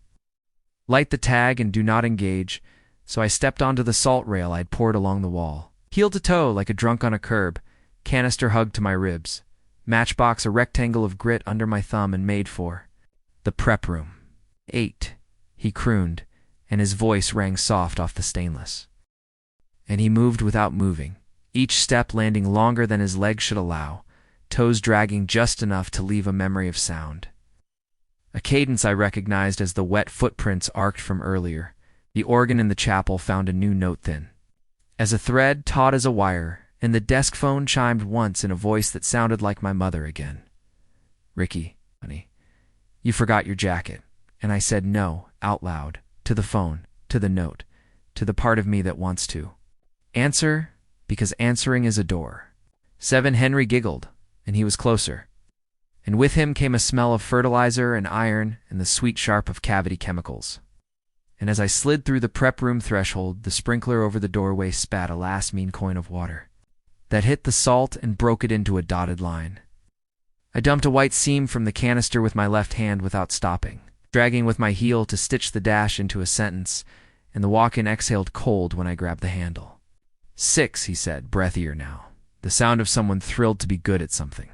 Light the tag and do not engage. so I stepped onto the salt rail I'd poured along the wall. Heel to toe, like a drunk on a curb, canister hugged to my ribs, matchbox a rectangle of grit under my thumb, and made for the prep room. 8, he crooned, and his voice rang soft off the stainless. And he moved without moving, each step landing longer than his legs should allow, toes dragging just enough to leave a memory of sound. A cadence I recognized as the wet footprints arced from earlier. The organ in the chapel found a new note thin as a thread, taut as a wire, and the desk phone chimed once in a voice that sounded like my mother again. "Ricky, honey, you forgot your jacket." And I said no, out loud, to the phone, to the note, to the part of me that wants to answer, because answering is a door. 7 Henry giggled, and he was closer. And with him came a smell of fertilizer and iron and the sweet sharp of cavity chemicals. And as I slid through the prep room threshold, the sprinkler over the doorway spat a last mean coin of water that hit the salt and broke it into a dotted line. I dumped a white seam from the canister with my left hand without stopping, dragging with my heel to stitch the dash into a sentence, and the walk-in exhaled cold when I grabbed the handle. 6, he said, breathier now, the sound of someone thrilled to be good at something.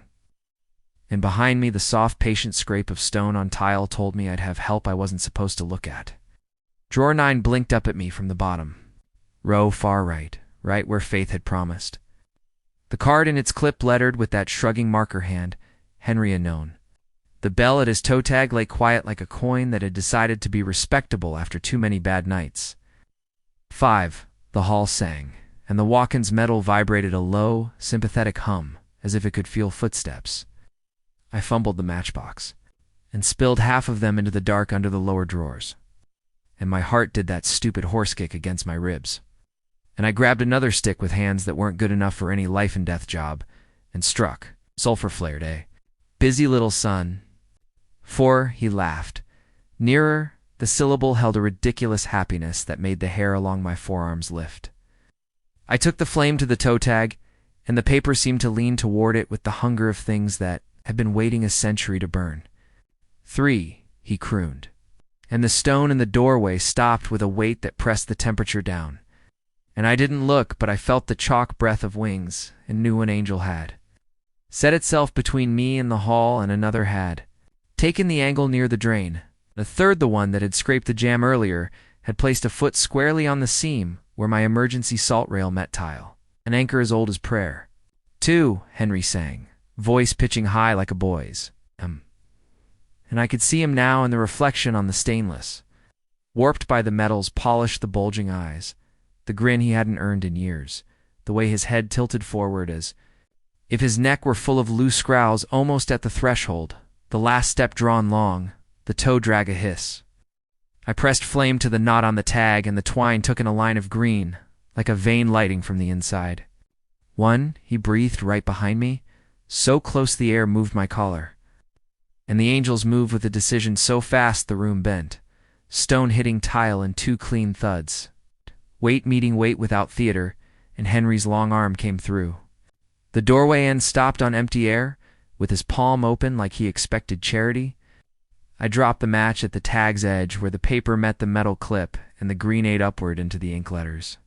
And behind me, the soft, patient scrape of stone on tile told me I'd have help I wasn't supposed to look at. Drawer 9 blinked up at me from the bottom. Row far right, right where Faith had promised. The card in its clip lettered with that shrugging marker hand, Henry unknown. The bell at his toe tag lay quiet like a coin that had decided to be respectable after too many bad nights. 5, the hall sang, and the walk-in's metal vibrated a low, sympathetic hum, as if it could feel footsteps. I fumbled the matchbox, and spilled half of them into the dark under the lower drawers. And my heart did that stupid horse kick against my ribs. And I grabbed another stick with hands that weren't good enough for any life-and-death job, and struck, sulfur-flared, busy little son. 4, he laughed. Nearer, the syllable held a ridiculous happiness that made the hair along my forearms lift. I took the flame to the toe tag, and the paper seemed to lean toward it with the hunger of things that had been waiting a century to burn. 3, he crooned. And the stone in the doorway stopped with a weight that pressed the temperature down. And I didn't look, but I felt the chalk breath of wings, and knew an angel had set itself between me and the hall, and another had taken the angle near the drain. The third, the one that had scraped the jam earlier, had placed a foot squarely on the seam where my emergency salt rail met tile, an anchor as old as prayer. 2, Henry sang, voice pitching high like a boy's. And I could see him now in the reflection on the stainless. Warped by the metals, polished the bulging eyes, the grin he hadn't earned in years, the way his head tilted forward as if his neck were full of loose scrowls almost at the threshold, the last step drawn long, the toe drag a hiss. I pressed flame to the knot on the tag, and the twine took in a line of green, like a vein lighting from the inside. 1, he breathed right behind me, so close the air moved my collar. And the angels moved with a decision so fast the room bent, stone hitting tile in 2 clean thuds. Weight meeting weight without theater, and Henry's long arm came through. The doorway end stopped on empty air, with his palm open like he expected charity. I dropped the match at the tag's edge where the paper met the metal clip, and the green ate upward into the ink letters.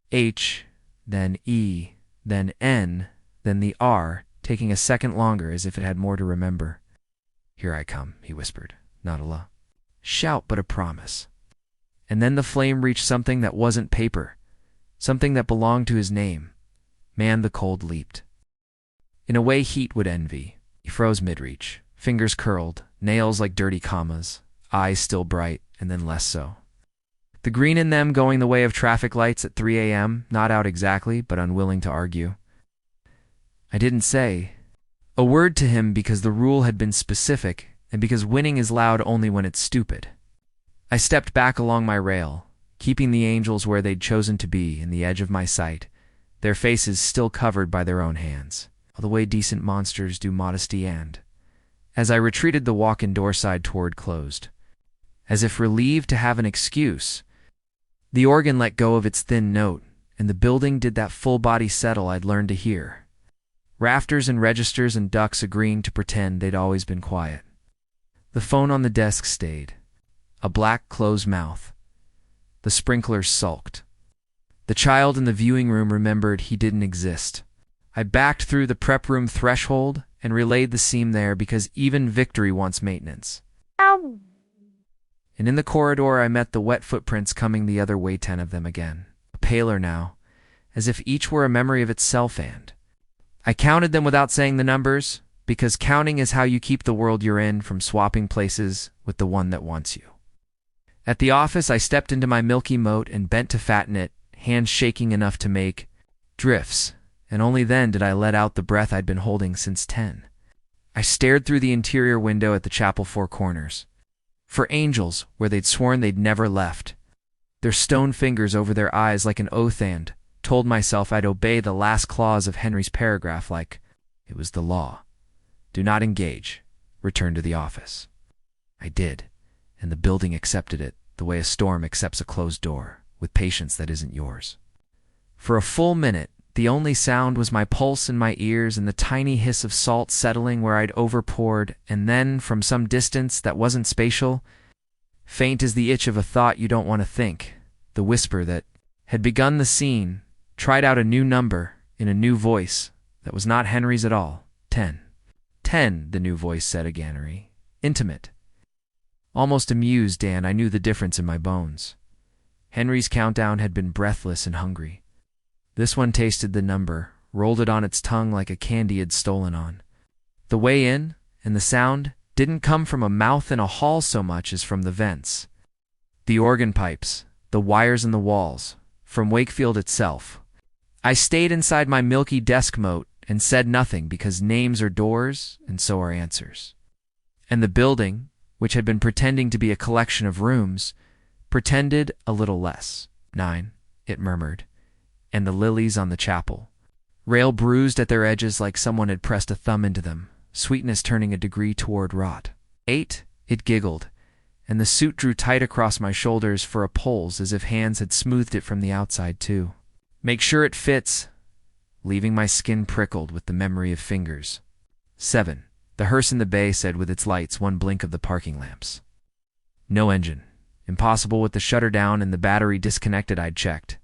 H, then E, then N, then the R, taking a second longer as if it had more to remember. "Here I come," he whispered, not a shout but a promise. And then the flame reached something that wasn't paper, something that belonged to his name. Man, the cold leaped. In a way heat would envy. He froze mid-reach, fingers curled, nails like dirty commas, eyes still bright, and then less so. The green in them going the way of traffic lights at 3 a.m., not out exactly, but unwilling to argue. I didn't say a word to him because the rule had been specific, and because winning is loud only when it's stupid. I stepped back along my rail, keeping the angels where they'd chosen to be, in the edge of my sight, their faces still covered by their own hands, all the way decent monsters do modesty and. As I retreated the walk-in door side toward closed, as if relieved to have an excuse, the organ let go of its thin note, and the building did that full-body settle I'd learned to hear. Rafters and registers and ducks agreeing to pretend they'd always been quiet. The phone on the desk stayed, a black closed mouth, The sprinklers sulked. The child in the viewing room remembered he didn't exist. I backed through the prep room threshold and relayed the scene there because even victory wants maintenance. And in the corridor I met the wet footprints coming the other way, 10 of them again, paler now, as if each were a memory of itself, and I counted them without saying the numbers, because counting is how you keep the world you're in from swapping places with the one that wants you. At the office, I stepped into my milky moat and bent to fatten it, hands shaking enough to make drifts, and only then did I let out the breath I'd been holding since 10. I stared through the interior window at the chapel four corners. For angels, where they'd sworn they'd never left. Their stone fingers over their eyes like an oath, and told myself I'd obey the last clause of Henry's paragraph like it was the law. Do not engage. Return to the office. I did, and the building accepted it, the way a storm accepts a closed door, with patience that isn't yours. For a full minute, the only sound was my pulse in my ears and the tiny hiss of salt settling where I'd overpoured, and then, from some distance that wasn't spatial, faint as the itch of a thought you don't want to think, the whisper that had begun the scene, tried out a new number in a new voice that was not Henry's at all. 10. 10, the new voice said again, intimate. Almost amused, Dan, I knew the difference in my bones. Henry's countdown had been breathless and hungry. This one tasted the number, rolled it on its tongue like a candy it'd stolen on. The way in, and the sound, didn't come from a mouth in a hall so much as from the vents. The organ pipes, the wires in the walls, from Wakefield itself. I stayed inside my milky desk moat and said nothing because names are doors and so are answers. And the building, which had been pretending to be a collection of rooms, pretended a little less. 9, it murmured, and the lilies on the chapel, rail bruised at their edges like someone had pressed a thumb into them, sweetness turning a degree toward rot. 8, it giggled, and the suit drew tight across my shoulders for a pulse as if hands had smoothed it from the outside too. Make sure it fits, leaving my skin prickled with the memory of fingers. 7, the hearse in the bay said with its lights, one blink of the parking lamps. No engine. Impossible with the shutter down and the battery disconnected. I'd checked.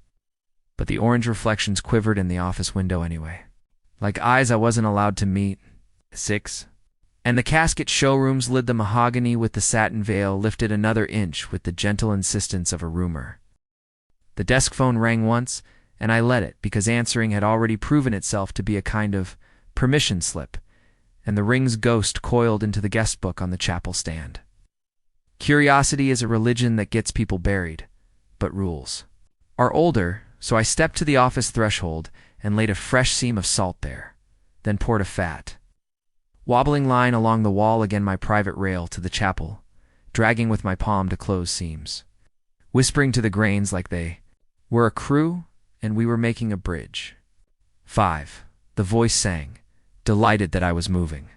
But the orange reflections quivered in the office window anyway, like eyes I wasn't allowed to meet. 6, and the casket showrooms lid the mahogany with the satin veil lifted another inch with the gentle insistence of a rumor. The desk phone rang once, and I let it because answering had already proven itself to be a kind of permission slip, and the ring's ghost coiled into the guest book on the chapel stand. Curiosity is a religion that gets people buried, but rules are older, so I stepped to the office threshold and laid a fresh seam of salt there, then poured a fat, wobbling line along the wall again my private rail to the chapel, dragging with my palm to close seams, whispering to the grains like they were a crew and we were making a bridge. 5, the voice sang, delighted that I was moving.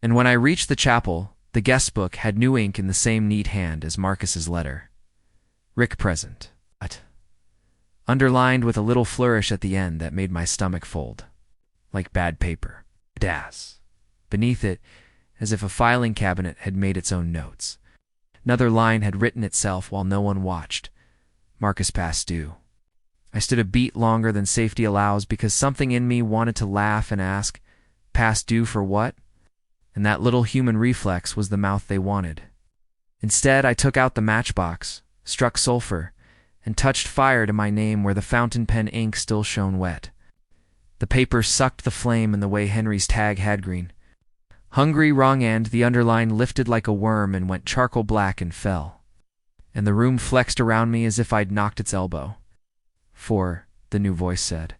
And when I reached the chapel, the guest book had new ink in the same neat hand as Marcus's letter. Rick present. But underlined with a little flourish at the end that made my stomach fold, like bad paper. Das. Beneath it, as if a filing cabinet had made its own notes. Another line had written itself while no one watched. Marcus past due. I stood a beat longer than safety allows because something in me wanted to laugh and ask, past due for what? And that little human reflex was the mouth they wanted. Instead, I took out the matchbox, struck sulfur, and touched fire to my name where the fountain pen ink still shone wet. The paper sucked the flame in the way Henry's tag had green. Hungry wrong end, the underline lifted like a worm and went charcoal black and fell. And the room flexed around me as if I'd knocked its elbow. 4, the new voice said.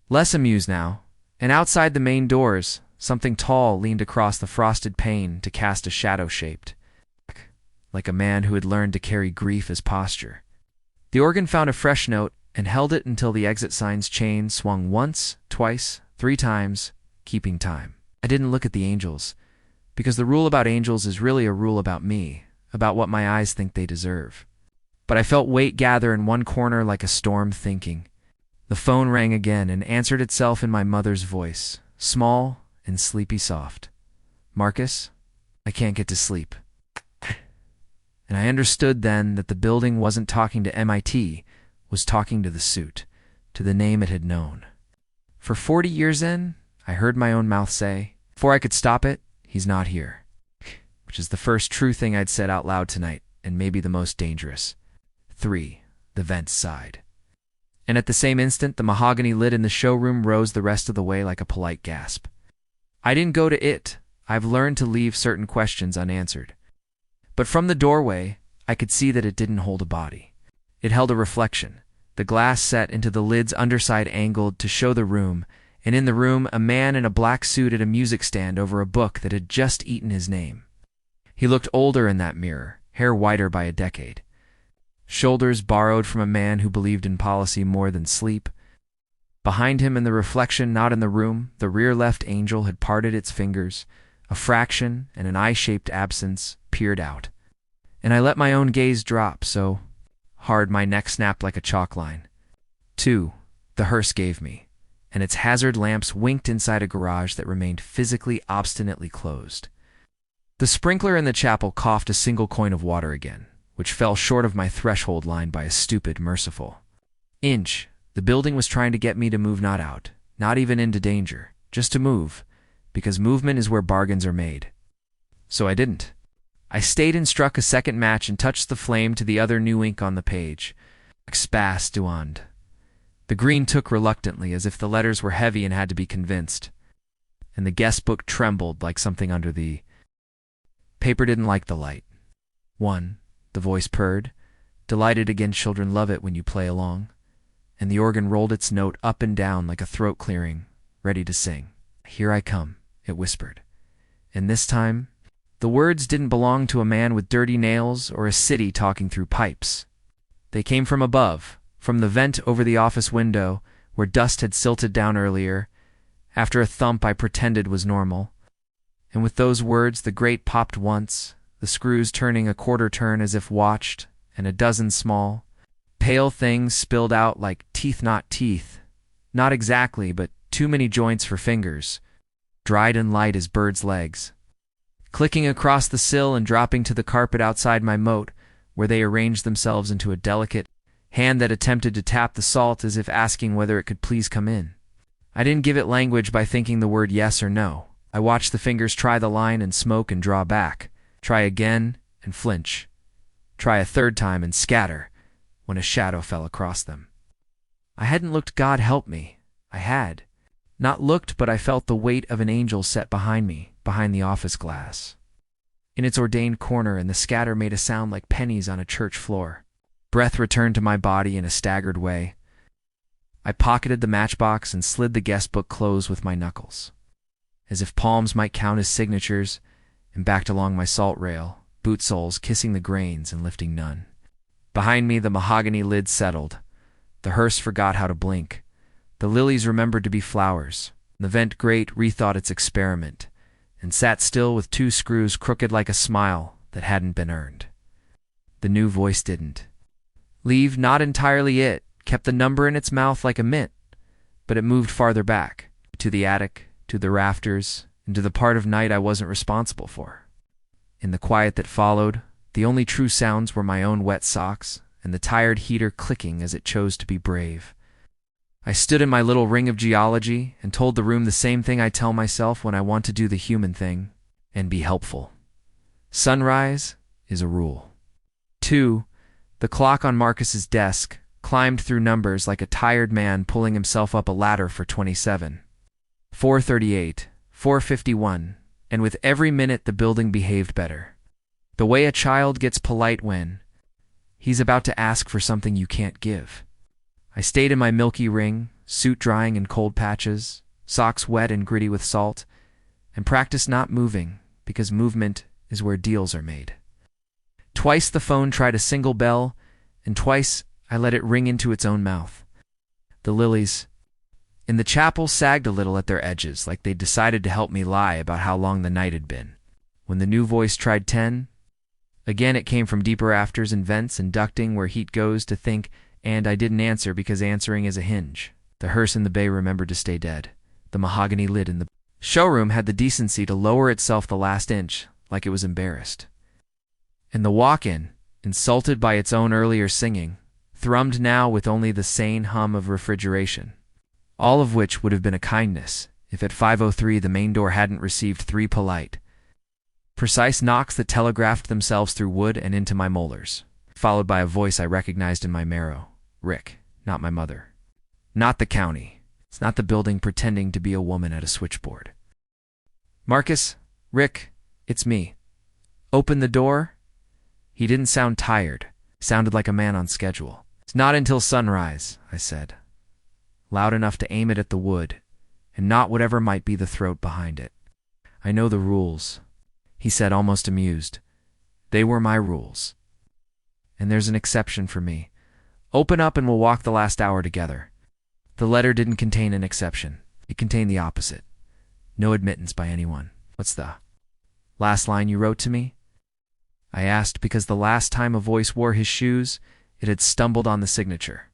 Less amused now, and outside the main doors, something tall leaned across the frosted pane to cast a shadow shaped, like a man who had learned to carry grief as posture. The organ found a fresh note and held it until the exit sign's chain swung once, twice, 3 times, keeping time. I didn't look at the angels, because the rule about angels is really a rule about me, about what my eyes think they deserve. But I felt weight gather in one corner like a storm thinking. The phone rang again and answered itself in my mother's voice, small and sleepy soft. Marcus, I can't get to sleep. And I understood then that the building wasn't talking to MIT, was talking to the suit, to the name it had known. For 40 years in, I heard my own mouth say, before I could stop it, he's not here. Which is the first true thing I'd said out loud tonight, and maybe the most dangerous. 3. The vent sighed. And at the same instant, the mahogany lid in the showroom rose the rest of the way like a polite gasp. I didn't go to it. I've learned to leave certain questions unanswered. But from the doorway, I could see that it didn't hold a body. It held a reflection, the glass set into the lid's underside angled to show the room, and in the room a man in a black suit at a music stand over a book that had just eaten his name. He looked older in that mirror, hair whiter by a decade. Shoulders borrowed from a man who believed in policy more than sleep. Behind him in the reflection, not in the room, the rear left angel had parted its fingers. A fraction and an eye-shaped absence peered out. And I let my own gaze drop, so hard my neck snapped like a chalk line. 2. The hearse gave me, and its hazard lamps winked inside a garage that remained physically obstinately closed. The sprinkler in the chapel coughed a single coin of water again, which fell short of my threshold line by a stupid, merciful inch. The building was trying to get me to move not out, not even into danger, just to move, because movement is where bargains are made. So I didn't. I stayed and struck a second match and touched the flame to the other new ink on the page. Expas duand. The green took reluctantly, as if the letters were heavy and had to be convinced. And the guestbook trembled like something under the paper didn't like the light. 1. The voice purred. Delighted again, children love it when you play along. And the organ rolled its note up and down like a throat clearing, ready to sing. Here I come, it whispered. And this time, the words didn't belong to a man with dirty nails or a city talking through pipes. They came from above, from the vent over the office window, where dust had silted down earlier, after a thump I pretended was normal. And with those words the grate popped once, the screws turning a quarter turn as if watched, and a dozen small, pale things spilled out like teeth not teeth. Not exactly, but too many joints for fingers, dried and light as birds' legs. Clicking across the sill and dropping to the carpet outside my moat, where they arranged themselves into a delicate hand that attempted to tap the salt as if asking whether it could please come in. I didn't give it language by thinking the word yes or no. I watched the fingers try the line and smoke and draw back, try again and flinch, try a third time and scatter, when a shadow fell across them. I hadn't looked, God help me. I had. Not looked, but I felt the weight of an angel set behind me, behind the office glass. In its ordained corner, and the scatter made a sound like pennies on a church floor. Breath returned to my body in a staggered way. I pocketed the matchbox and slid the guestbook closed with my knuckles, as if palms might count as signatures, and backed along my salt rail, boot soles kissing the grains and lifting none. Behind me the mahogany lid settled. The hearse forgot how to blink. The lilies remembered to be flowers. The vent grate rethought its experiment, and sat still with 2 screws crooked like a smile that hadn't been earned. The new voice didn't leave, not entirely it, kept the number in its mouth like a mint, but it moved farther back, to the attic, to the rafters, and to the part of night I wasn't responsible for. In the quiet that followed, the only true sounds were my own wet socks and the tired heater clicking as it chose to be brave. I stood in my little ring of geology and told the room the same thing I tell myself when I want to do the human thing and be helpful. Sunrise is a rule. 2. The clock on Marcus's desk climbed through numbers like a tired man pulling himself up a ladder for 27. 4:38, 4:51, and with every minute the building behaved better. The way a child gets polite when he's about to ask for something you can't give. I stayed in my milky ring, suit drying in cold patches, socks wet and gritty with salt, and practiced not moving, because movement is where deals are made. Twice the phone tried a single bell, and twice I let it ring into its own mouth. The lilies in the chapel sagged a little at their edges, like they'd decided to help me lie about how long the night had been. When the new voice tried 10, again it came from deeper rafters and vents and ducting where heat goes to think, and I didn't answer because answering is a hinge. The hearse in the bay remembered to stay dead. The mahogany lid in the showroom had the decency to lower itself the last inch, like it was embarrassed. And the walk-in, insulted by its own earlier singing, thrummed now with only the sane hum of refrigeration, all of which would have been a kindness if at 5:03 the main door hadn't received 3 polite, precise knocks that telegraphed themselves through wood and into my molars, followed by a voice I recognized in my marrow. Rick, not my mother. Not the county. It's not the building pretending to be a woman at a switchboard. Marcus, Rick, it's me. Open the door? He didn't sound tired. Sounded like a man on schedule. It's not until sunrise, I said, loud enough to aim it at the wood, and not whatever might be the throat behind it. I know the rules, he said, almost amused. They were my rules. And there's an exception for me. Open up and we'll walk the last hour together. The letter didn't contain an exception. It contained the opposite. No admittance by anyone. What's the last line you wrote to me? I asked because the last time a voice wore his shoes, it had stumbled on the signature.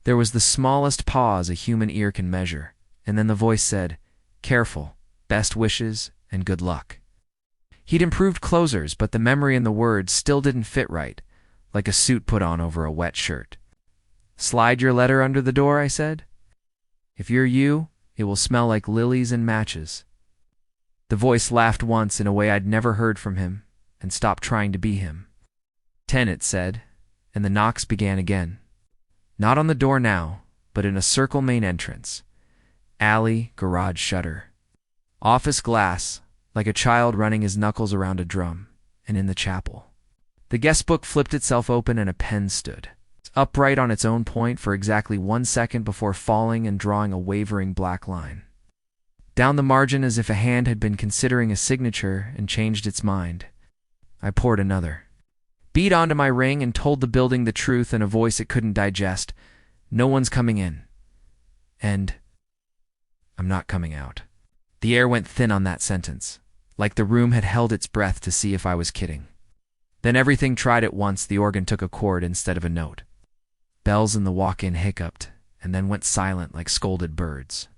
There was the smallest pause a human ear can measure, and then the voice said, "Careful, best wishes, and good luck." He'd improved closers, but the memory in the words still didn't fit right, like a suit put on over a wet shirt. Slide your letter under the door, I said. If you're you, it will smell like lilies and matches. The voice laughed once in a way I'd never heard from him, and stopped trying to be him. 10, it said, and the knocks began again. Not on the door now, but in a circle main entrance. Alley, garage shutter. Office glass, like a child running his knuckles around a drum, and in the chapel. The guestbook flipped itself open and a pen stood, upright on its own point for exactly 1 second before falling and drawing a wavering black line. Down the margin as if a hand had been considering a signature and changed its mind. I poured another. Beat onto my ring and told the building the truth in a voice it couldn't digest. No one's coming in. And I'm not coming out. The air went thin on that sentence, like the room had held its breath to see if I was kidding. Then everything tried at once. The organ took a chord instead of a note. Bells in the walk-in hiccuped, and then went silent like scolded birds.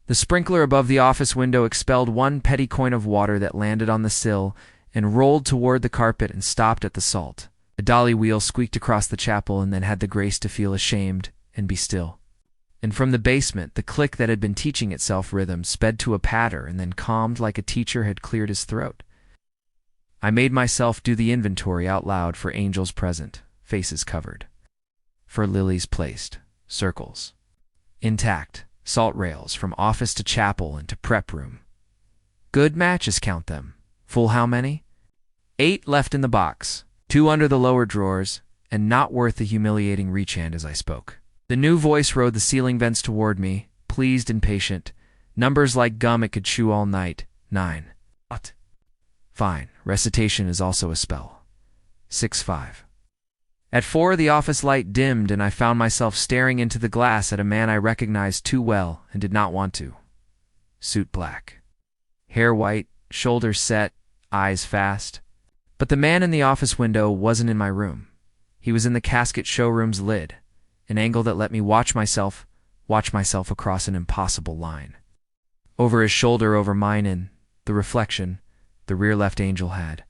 The sprinkler above the office window expelled 1 petty coin of water that landed on the sill and rolled toward the carpet and stopped at the salt. A dolly wheel squeaked across the chapel and then had the grace to feel ashamed and be still. And from the basement, the click that had been teaching itself rhythm sped to a patter and then calmed like a teacher had cleared his throat. I made myself do the inventory out loud for angels present, faces covered. For lilies placed, circles. Intact, salt rails from office to chapel and to prep room. Good matches, count them. Full how many? 8 left in the box, 2 under the lower drawers, and not worth the humiliating reach hand as I spoke. The new voice rode the ceiling vents toward me, pleased and patient. Numbers like gum it could chew all night. 9. What? Fine. Recitation is also a spell. 6-5. At 4, the office light dimmed, and I found myself staring into the glass at a man I recognized too well and did not want to. Suit black. Hair white, shoulders set, eyes fast. But the man in the office window wasn't in my room. He was in the casket showroom's lid, an angle that let me watch myself across an impossible line. Over his shoulder, over mine, in the reflection, the rear left angel had.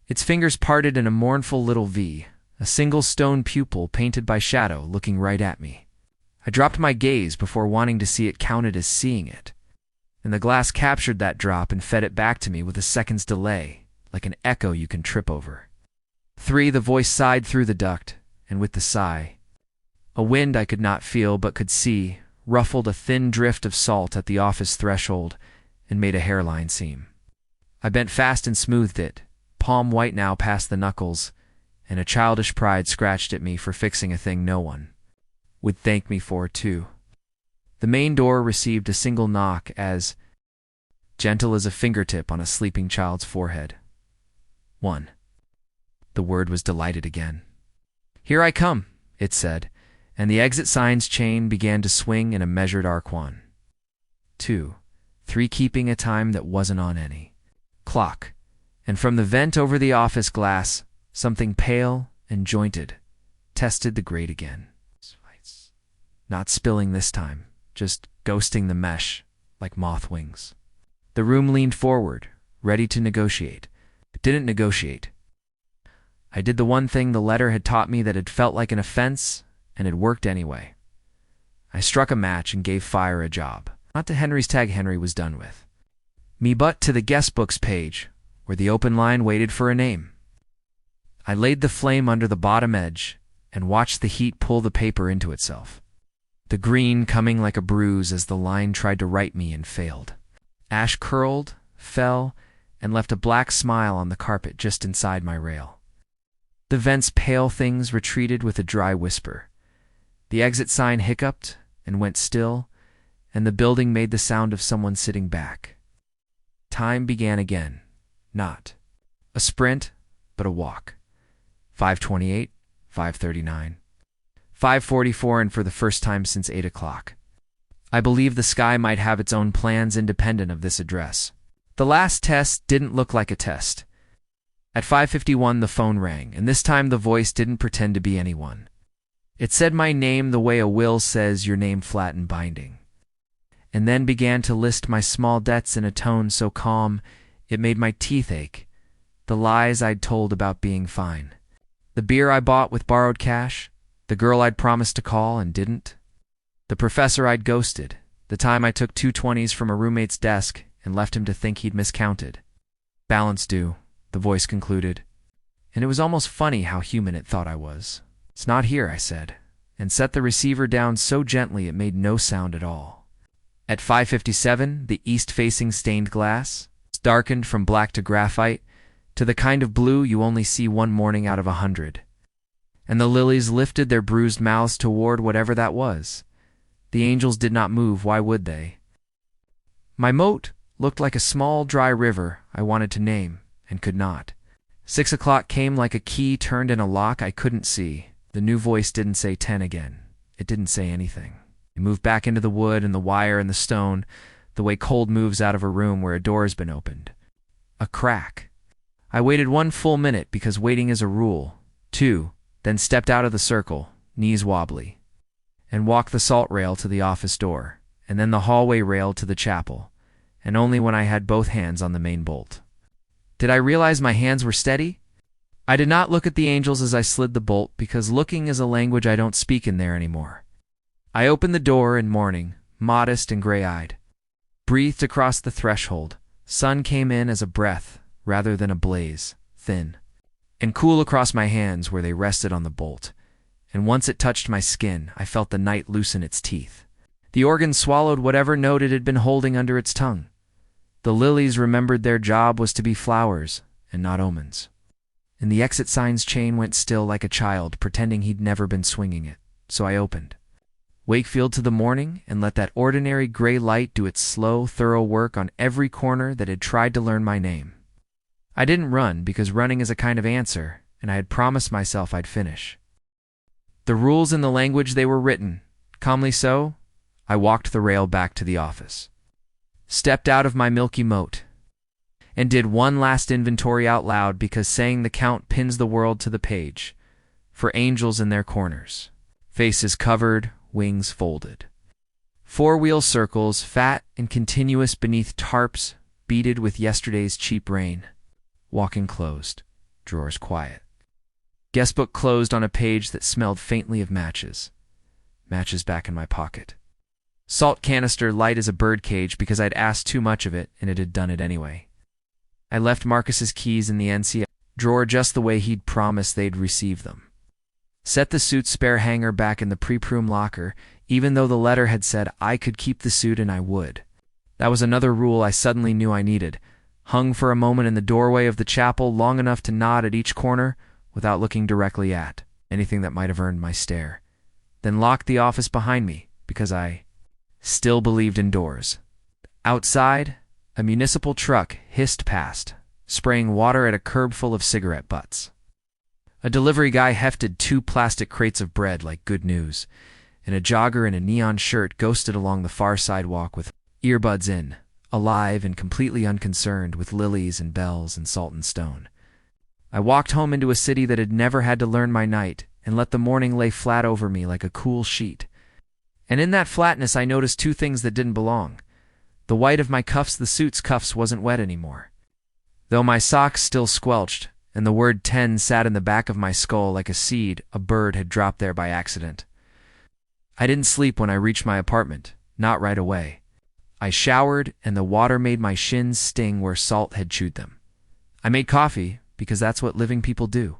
Its fingers parted in a mournful little V, a single stone pupil painted by shadow looking right at me. I dropped my gaze before wanting to see it counted as seeing it, and the glass captured that drop and fed it back to me with a second's delay, like an echo you can trip over. 3, the voice sighed through the duct, and with the sigh, a wind I could not feel but could see ruffled a thin drift of salt at the office threshold and made a hairline seam. I bent fast and smoothed it, palm white now past the knuckles, and a childish pride scratched at me for fixing a thing no one would thank me for, too. The main door received a single knock as gentle as a fingertip on a sleeping child's forehead. 1. The word was delighted again. Here I come, it said, and the exit sign's chain began to swing in a measured arc-one. 2. 3 keeping a time that wasn't on any clock, and from the vent over the office glass, something pale and jointed tested the grate again. Not spilling this time, just ghosting the mesh like moth wings. The room leaned forward, ready to negotiate. It didn't negotiate. I did the one thing the letter had taught me that had felt like an offense, and it worked anyway. I struck a match and gave fire a job. Not to Henry's tag Henry was done with me, but to the guestbooks page, where the open line waited for a name. I laid the flame under the bottom edge and watched the heat pull the paper into itself, the green coming like a bruise as the line tried to write me and failed. Ash curled, fell, and left a black smile on the carpet just inside my rail. The vent's pale things retreated with a dry whisper. The exit sign hiccuped and went still, and the building made the sound of someone sitting back. Time began again. Not a sprint, but a walk. 5:28, 5:39, 5:44, and for the first time since 8 o'clock. I believe the sky might have its own plans independent of this address. The last test didn't look like a test. At 5:51 the phone rang, and this time the voice didn't pretend to be anyone. It said my name the way a will says your name flat in binding, and then began to list my small debts in a tone so calm it made my teeth ache. The lies I'd told about being fine. The beer I bought with borrowed cash. The girl I'd promised to call and didn't. The professor I'd ghosted. The time I took 2 20s from a roommate's desk and left him to think he'd miscounted. Balance due, the voice concluded. And it was almost funny how human it thought I was. It's not here, I said, and set the receiver down so gently it made no sound at all. At 5:57, the east-facing stained glass darkened from black to graphite, to the kind of blue you only see one morning out of 100. And the lilies lifted their bruised mouths toward whatever that was. The angels did not move, why would they? My moat looked like a small dry river I wanted to name, and could not. 6 o'clock came like a key turned in a lock I couldn't see. The new voice didn't say 10 again. It didn't say anything. It moved back into the wood and the wire and the stone, the way cold moves out of a room where a door has been opened. A crack. I waited 1 full minute because waiting is a rule. 2, then stepped out of the circle, knees wobbly, and walked the salt rail to the office door, and then the hallway rail to the chapel, and only when I had both hands on the main bolt. Did I realize my hands were steady? I did not look at the angels as I slid the bolt, because looking is a language I don't speak in there anymore. I opened the door in morning, modest and gray-eyed. Breathed across the threshold. Sun came in as a breath, rather than a blaze, thin, and cool across my hands where they rested on the bolt, and once it touched my skin, I felt the night loosen its teeth. The organ swallowed whatever note it had been holding under its tongue. The lilies remembered their job was to be flowers and not omens. And the exit sign's chain went still like a child, pretending he'd never been swinging it, so I opened Wakefield to the morning and let that ordinary gray light do its slow, thorough work on every corner that had tried to learn my name. I didn't run because running is a kind of answer, and I had promised myself I'd finish. The rules in the language they were written, calmly so, I walked the rail back to the office, stepped out of my milky moat, and did one last inventory out loud because saying the count pins the world to the page, for angels in their corners, faces covered, wings folded. 4-wheel circles, fat and continuous beneath tarps beaded with yesterday's cheap rain. Walk-in closed, drawers quiet. Guestbook closed on a page that smelled faintly of matches. Matches back in my pocket. Salt canister light as a birdcage because I'd asked too much of it and it had done it anyway. I left Marcus's keys in the NC drawer just the way he'd promised they'd receive them. Set the suit's spare hanger back in the pre-prom locker, even though the letter had said I could keep the suit and I would. That was another rule I suddenly knew I needed. Hung for a moment in the doorway of the chapel long enough to nod at each corner without looking directly at anything that might have earned my stare. Then locked the office behind me because I still believed in doors. Outside, a municipal truck hissed past, spraying water at a curb full of cigarette butts. A delivery guy hefted 2 plastic crates of bread like good news, and a jogger in a neon shirt ghosted along the far sidewalk with earbuds in, alive and completely unconcerned with lilies and bells and salt and stone. I walked home into a city that had never had to learn my night and let the morning lay flat over me like a cool sheet. And in that flatness I noticed 2 things that didn't belong. The white of my cuffs, the suit's cuffs, wasn't wet anymore, though my socks still squelched, and the word 10 sat in the back of my skull like a seed a bird had dropped there by accident. I didn't sleep when I reached my apartment, not right away. I showered, and the water made my shins sting where salt had chewed them. I made coffee, because that's what living people do.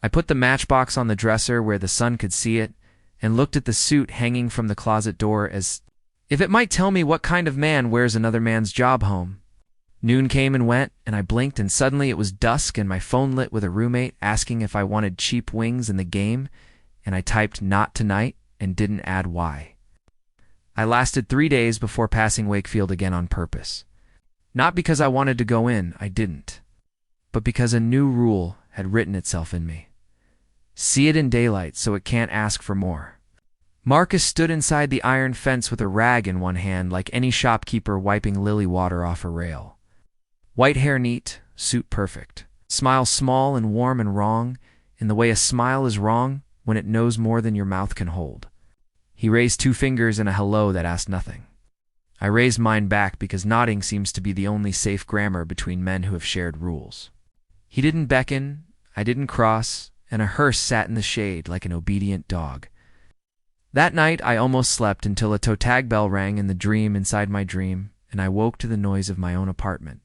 I put the matchbox on the dresser where the sun could see it, and looked at the suit hanging from the closet door as if it might tell me what kind of man wears another man's job home. Noon came and went, and I blinked, and suddenly it was dusk and my phone lit with a roommate asking if I wanted cheap wings in the game, and I typed "not tonight" and didn't add why. I lasted 3 days before passing Wakefield again on purpose. Not because I wanted to go in, I didn't, but because a new rule had written itself in me. See it in daylight so it can't ask for more. Marcus stood inside the iron fence with a rag in one hand like any shopkeeper wiping lily water off a rail. White hair neat, suit perfect. Smile small and warm and wrong, in the way a smile is wrong when it knows more than your mouth can hold. He raised 2 fingers in a hello that asked nothing. I raised mine back because nodding seems to be the only safe grammar between men who have shared rules. He didn't beckon, I didn't cross, and a hearse sat in the shade like an obedient dog. That night I almost slept until a toe tag bell rang in the dream inside my dream, and I woke to the noise of my own apartment.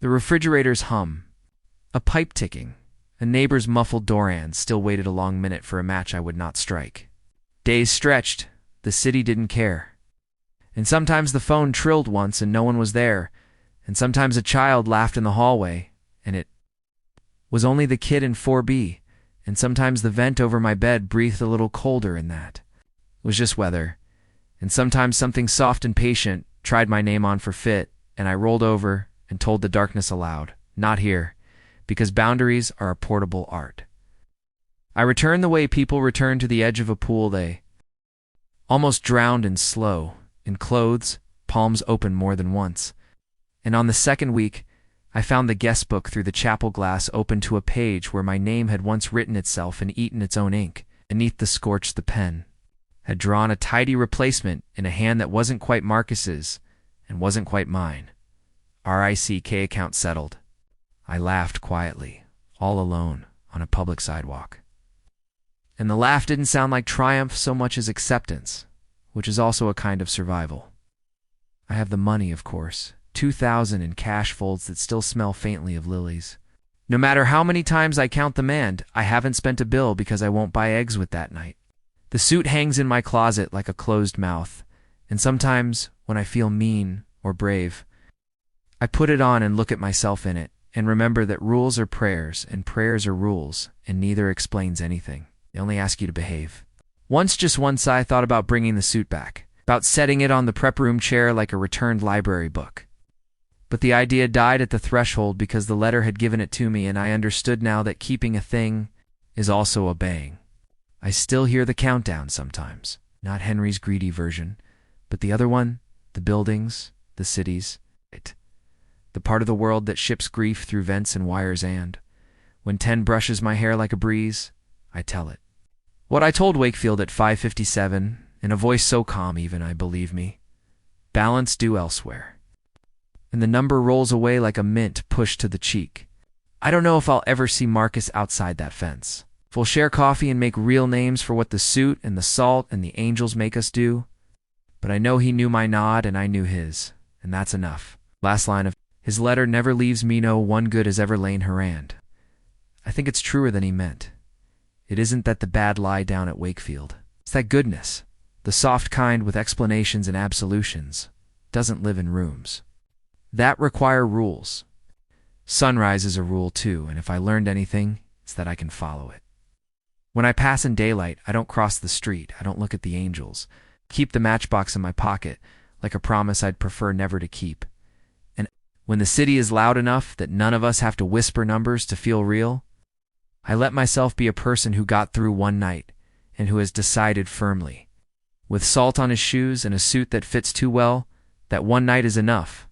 The refrigerator's hum, a pipe ticking, a neighbor's muffled Doran still waited a long minute for a match I would not strike. Days stretched, the city didn't care. And sometimes the phone trilled once and no one was there, and sometimes a child laughed in the hallway, and it was only the kid in 4B, and sometimes the vent over my bed breathed a little colder in that. It was just weather, and sometimes something soft and patient tried my name on for fit, and I rolled over and told the darkness aloud, "Not here," because boundaries are a portable art. I returned the way people return to the edge of a pool they almost drowned in slow, in clothes, palms open more than once. And on the second week, I found the guestbook through the chapel glass open to a page where my name had once written itself and eaten its own ink, beneath the scorch the pen had drawn a tidy replacement in a hand that wasn't quite Marcus's and wasn't quite mine. RICK account settled. I laughed quietly, all alone, on a public sidewalk. And the laugh didn't sound like triumph so much as acceptance, which is also a kind of survival. I have the money, of course, 2,000 in cash folds that still smell faintly of lilies. No matter how many times I count them, and I haven't spent a bill because I won't buy eggs with that night. The suit hangs in my closet like a closed mouth, and sometimes, when I feel mean or brave, I put it on and look at myself in it, and remember that rules are prayers, and prayers are rules, and neither explains anything. They only ask you to behave. Just once I thought about bringing the suit back, about setting it on the prep room chair like a returned library book. But the idea died at the threshold because the letter had given it to me, and I understood now that keeping a thing is also obeying. I still hear the countdown sometimes, not Henry's greedy version, but the other one, the buildings, the cities, the part of the world that ships grief through vents and wires, and when 10 brushes my hair like a breeze, I tell it. What I told Wakefield at 5:57, in a voice so calm even, I believe me. Balance due elsewhere. And the number rolls away like a mint pushed to the cheek. I don't know if I'll ever see Marcus outside that fence. If we'll share coffee and make real names for what the suit and the salt and the angels make us do. But I know he knew my nod and I knew his, and that's enough. Last line of his letter never leaves me no one good has ever lain her hand. I think it's truer than he meant. It isn't that the bad lie down at Wakefield. It's that goodness, the soft kind with explanations and absolutions, doesn't live in rooms. That require rules. Sunrise is a rule too, and if I learned anything, it's that I can follow it. When I pass in daylight, I don't cross the street, I don't look at the angels. Keep the matchbox in my pocket, like a promise I'd prefer never to keep. And when the city is loud enough that none of us have to whisper numbers to feel real, I let myself be a person who got through one night and who has decided firmly, with salt on his shoes and a suit that fits too well, that one night is enough,